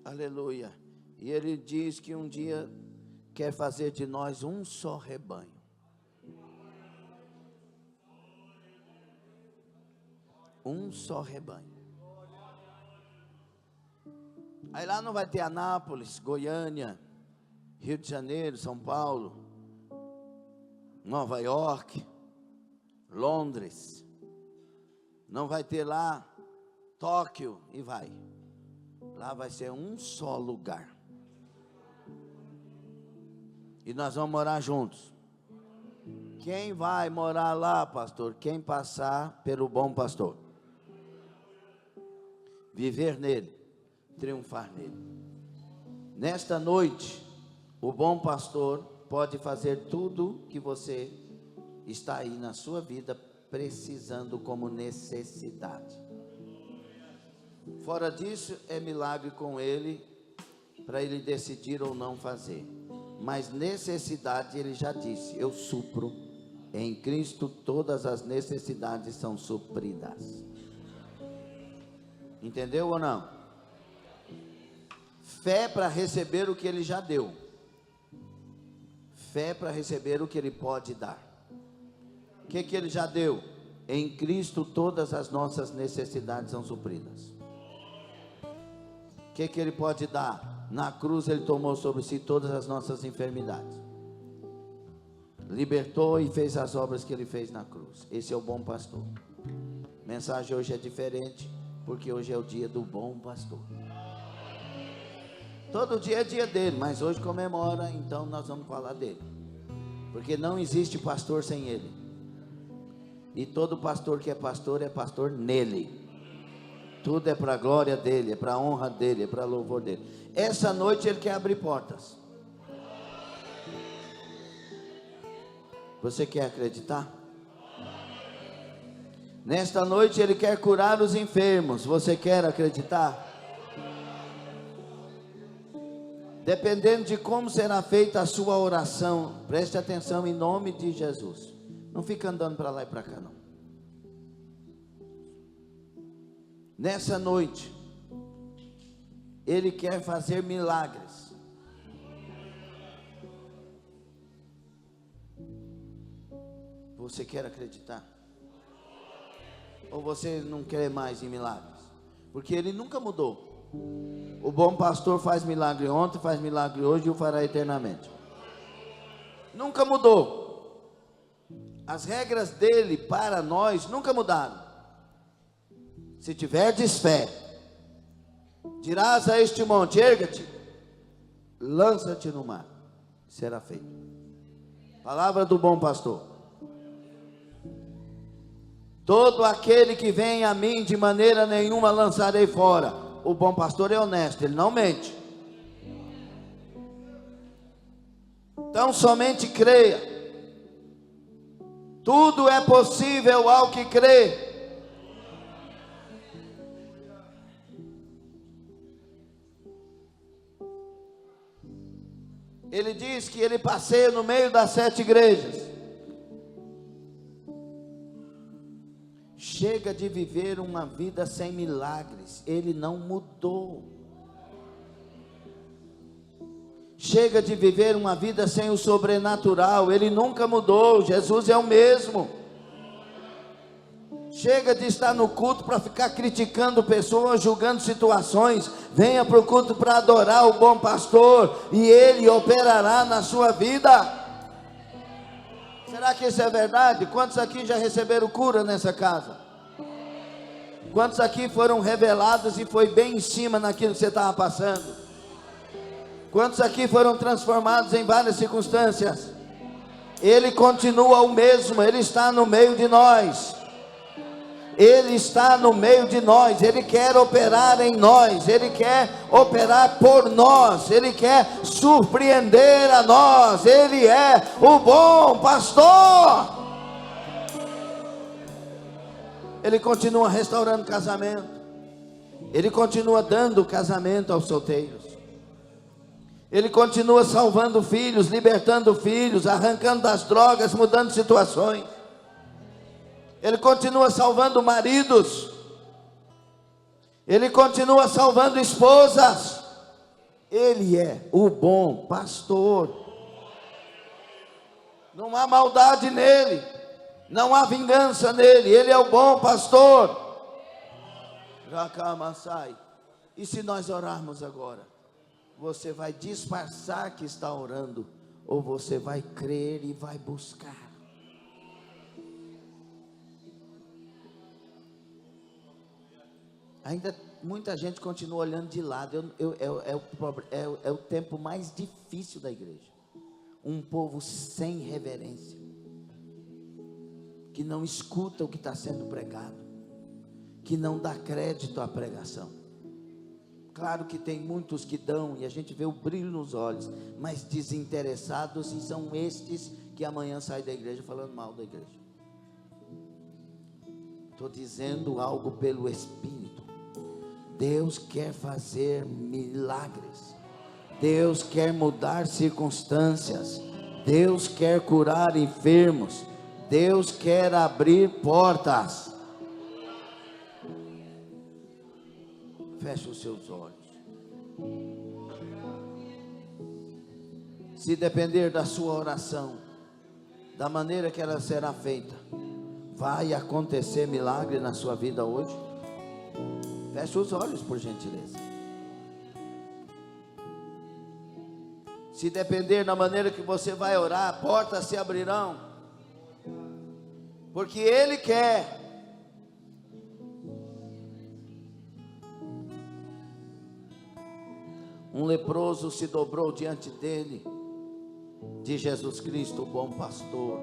aleluia. E ele diz que um dia quer fazer de nós um só rebanho. Um só rebanho. Aí lá não vai ter Anápolis, Goiânia, Rio de Janeiro, São Paulo, Nova York, Londres. Não vai ter lá Tóquio e vai. Lá vai ser um só lugar. E nós vamos morar juntos. Quem vai morar lá, pastor? Quem passar pelo bom pastor. Viver nele, triunfar nele. Nesta noite, o bom pastor pode fazer tudo que você está aí na sua vida precisando como necessidade. Fora disso, é milagre com ele, para ele decidir ou não fazer. Mas necessidade, ele já disse, eu supro. Em Cristo todas as necessidades são supridas. Entendeu ou não? Fé para receber o que ele já deu. Fé para receber o que ele pode dar. O que ele já deu? Em Cristo todas as nossas necessidades são supridas. O que ele pode dar? Na cruz ele tomou sobre si todas as nossas enfermidades. Libertou e fez as obras que ele fez na cruz. Esse é o bom pastor. A mensagem hoje é diferente, porque hoje é o dia do bom pastor. Todo dia é dia dele, mas hoje comemora, então nós vamos falar dele. Porque não existe pastor sem ele. E todo pastor que é pastor nele. Tudo é para a glória dele, é para a honra dele, é para louvor dele. Essa noite ele quer abrir portas. Você quer acreditar? Nesta noite ele quer curar os enfermos. Você quer acreditar? Dependendo de como será feita a sua oração, preste atenção em nome de Jesus. Não fica andando para lá e para cá não. Nessa noite, ele quer fazer milagres. Você quer acreditar? Ou você não quer mais em milagres? Porque ele nunca mudou. O bom pastor faz milagre ontem, faz milagre hoje e o fará eternamente. Nunca mudou. As regras dele para nós nunca mudaram. Se tiverdes fé, dirás a este monte, erga-te, lança-te no mar, será feito. Palavra do bom pastor. Todo aquele que vem a mim, de maneira nenhuma lançarei fora. O bom pastor é honesto, ele não mente. Então somente creia. Tudo é possível ao que crê. Ele diz que ele passeia no meio das 7 igrejas. Chega de viver uma vida sem milagres. Ele não mudou. Chega de viver uma vida sem o sobrenatural. Ele nunca mudou. Jesus é o mesmo. Chega de estar no culto para ficar criticando pessoas, julgando situações. Venha para o culto para adorar o bom pastor, e ele operará na sua vida. Será que isso é verdade? Quantos aqui já receberam cura nessa casa? Quantos aqui foram revelados e foi bem em cima naquilo que você estava passando? Quantos aqui foram transformados em várias circunstâncias? Ele continua o mesmo, Ele está no meio de nós. Ele está no meio de nós, Ele quer operar em nós, Ele quer operar por nós, Ele quer surpreender a nós, Ele é o bom pastor. Ele continua restaurando casamento, Ele continua dando casamento aos solteiros, Ele continua salvando filhos, libertando filhos, arrancando das drogas, mudando situações. Ele continua salvando maridos, Ele continua salvando esposas. Ele é o bom pastor. Não há maldade nele, não há vingança nele, Ele é o bom pastor. E se nós orarmos agora, você vai disfarçar que está orando, ou você vai crer e vai buscar? Ainda muita gente continua olhando de lado. É o tempo mais difícil da igreja. Um povo sem reverência, que não escuta o que está sendo pregado, que não dá crédito à pregação. Claro que tem muitos que dão, e a gente vê o brilho nos olhos, mas desinteressados, e são estes que amanhã saem da igreja falando mal da igreja. Estou dizendo algo pelo Espírito. Deus quer fazer milagres, Deus quer mudar circunstâncias, Deus quer curar enfermos, Deus quer abrir portas. Feche os seus olhos. Se depender da sua oração, da maneira que ela será feita, vai acontecer milagre na sua vida hoje? Feche os olhos, por gentileza. Se depender da maneira que você vai orar, portas se abrirão, porque Ele quer. Um leproso se dobrou diante dele, de Jesus Cristo, o bom pastor,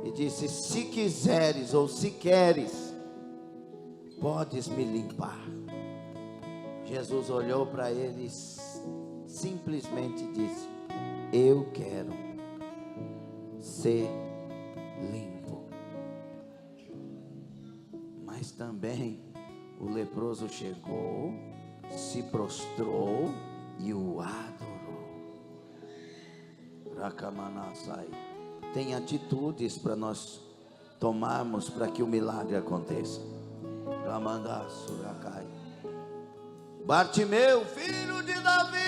e disse: se quiseres, ou se queres, podes me limpar. Jesus olhou para ele e simplesmente disse: eu quero ser limpo. Mas também o leproso chegou, se prostrou e o adorou. Rakamanasai. Tem atitudes para nós tomarmos para que o milagre aconteça. Ramandasurakai. Bartimeu, filho de Davi,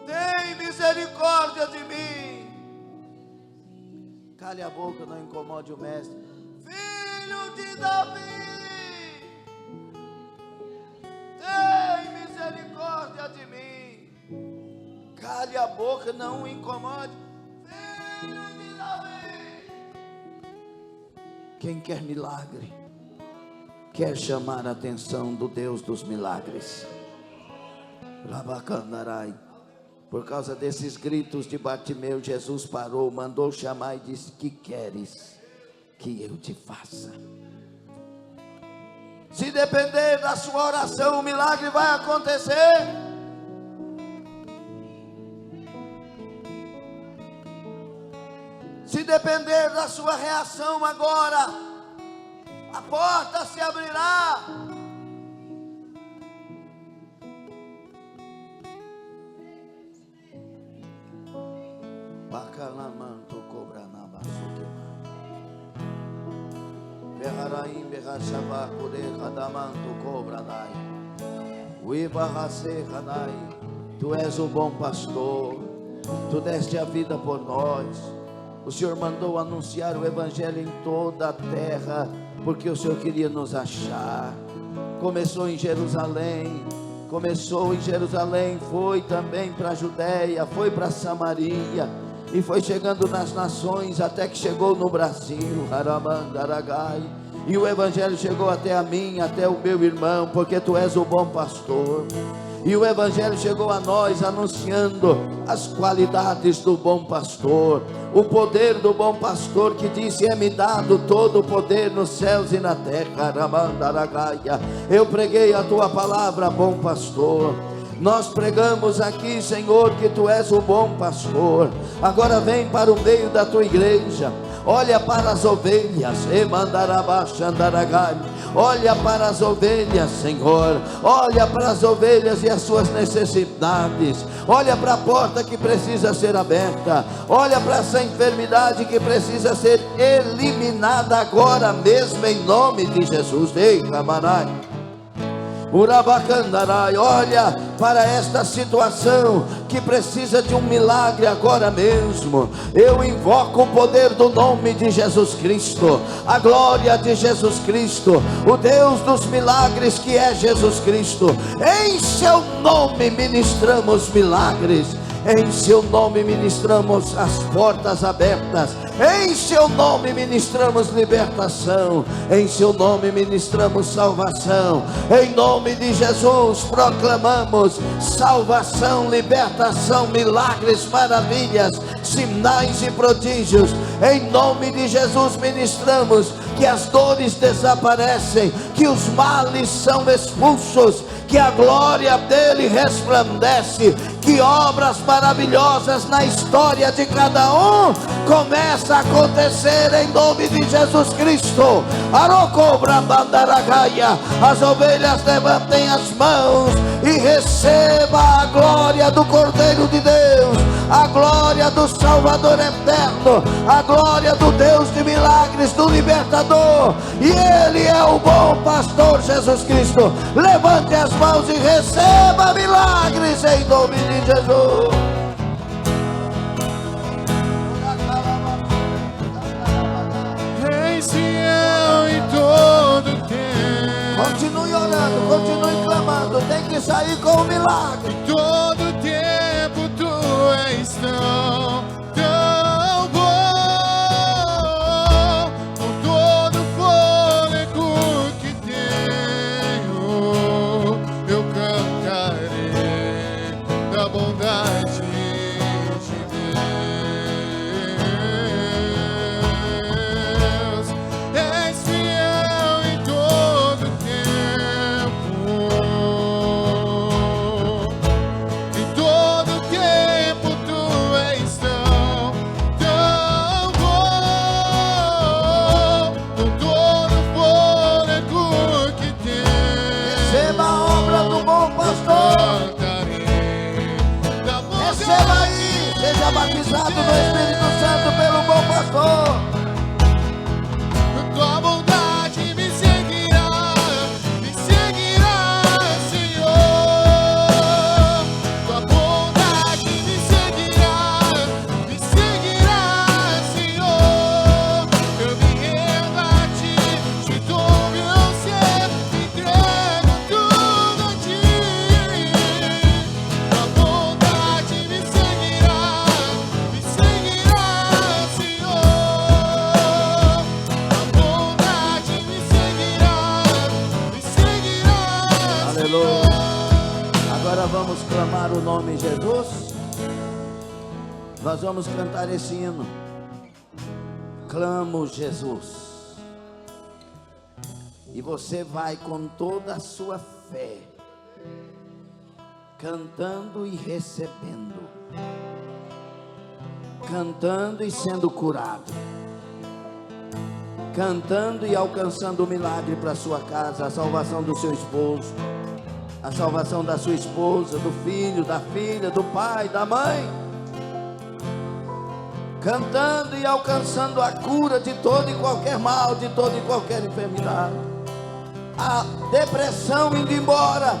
tem misericórdia de mim. Cale a boca, não incomode o mestre. Filho de Davi, tem misericórdia de mim. Cale a boca, não o incomode. Filho de Davi. Quem quer milagre, quer chamar a atenção do Deus dos milagres. Labacandarai. Por causa desses gritos de Bartimeu, Jesus parou, mandou chamar e disse: que queres que eu te faça? Se depender da sua oração, o milagre vai acontecer. Se depender da sua reação agora, a porta se abrirá. Bacalamanto cobra na baçuquema. Berraim berrachava cure radamanto cobra dai. Uibarrace radai. Tu és o bom pastor. Tu deste a vida por nós. O Senhor mandou anunciar o Evangelho em toda a terra, porque o Senhor queria nos achar. Começou em Jerusalém, foi também para a Judéia, foi para Samaria, e foi chegando nas nações, até que chegou no Brasil. E o Evangelho chegou até a mim, até o meu irmão, porque tu és o bom pastor. E o Evangelho chegou a nós anunciando as qualidades do bom pastor, o poder do bom pastor, que disse: é-me dado todo o poder nos céus e na terra. Eu preguei a tua palavra, bom pastor. Nós pregamos aqui, Senhor, que tu és o bom pastor. Agora vem para o meio da tua igreja, olha para as ovelhas, olha para as ovelhas, Senhor, olha para as ovelhas e as suas necessidades, olha para a porta que precisa ser aberta, olha para essa enfermidade que precisa ser eliminada agora mesmo, em nome de Jesus. Ei, Camarai, Urabacandarai, olha para esta situação que precisa de um milagre agora mesmo. Eu invoco o poder do nome de Jesus Cristo, a glória de Jesus Cristo, o Deus dos milagres que é Jesus Cristo. Em seu nome ministramos milagres, em seu nome ministramos as portas abertas, em seu nome ministramos libertação, em seu nome ministramos salvação. Em nome de Jesus proclamamos salvação, libertação, milagres, maravilhas, sinais e prodígios. Em nome de Jesus ministramos que as dores desaparecem, que os males são expulsos, que a glória dele resplandece, que obras maravilhosas na história de cada um começa a acontecer em nome de Jesus Cristo. Arocobra bandaragaia, as ovelhas levantem as mãos e receba a glória do Cordeiro de Deus, a glória do Salvador eterno, a glória do Deus de milagres, do libertador. E ele é o bom pastor Jesus Cristo. Levante as mãos e receba milagres em nome de Jesus. Em Sião em todo tempo. Continue orando, continue clamando. Tem que sair com o milagre. Em todo tempo tu és tão bom. Com todo fôlego que tenho, eu cantarei da bondade de Deus. És fiel em todo tempo. Em todo tempo tu és tão bom. Com todo fôlego que tenho, Receba a obra do bom pastor. cantarei da bondade. Receba aí, seja batizado no Espírito Santo pelo bom pastor. Tua bondade me seguirá, Senhor. Tua bondade me seguirá, Senhor. Eu me rendo a ti, te dou meu ser, entrego tudo a ti. Tua bondade me seguirá, Senhor. Tua bondade me seguirá, Aleluia. Agora vamos clamar o nome de Jesus. Nós vamos cantar esse hino. Clamo Jesus. E você vai com toda a sua fé, cantando e recebendo, cantando e sendo curado, cantando e alcançando o milagre para sua casa, a salvação do seu esposo, a salvação da sua esposa, do filho, da filha, do pai, da mãe, cantando e alcançando a cura de todo e qualquer mal, de toda e qualquer enfermidade, a depressão indo embora,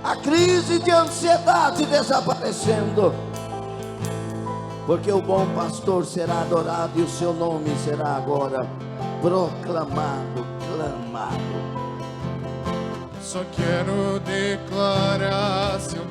a crise de ansiedade desaparecendo, porque o bom pastor será adorado e o seu nome será agora proclamado, clamado. Só quero declarar seu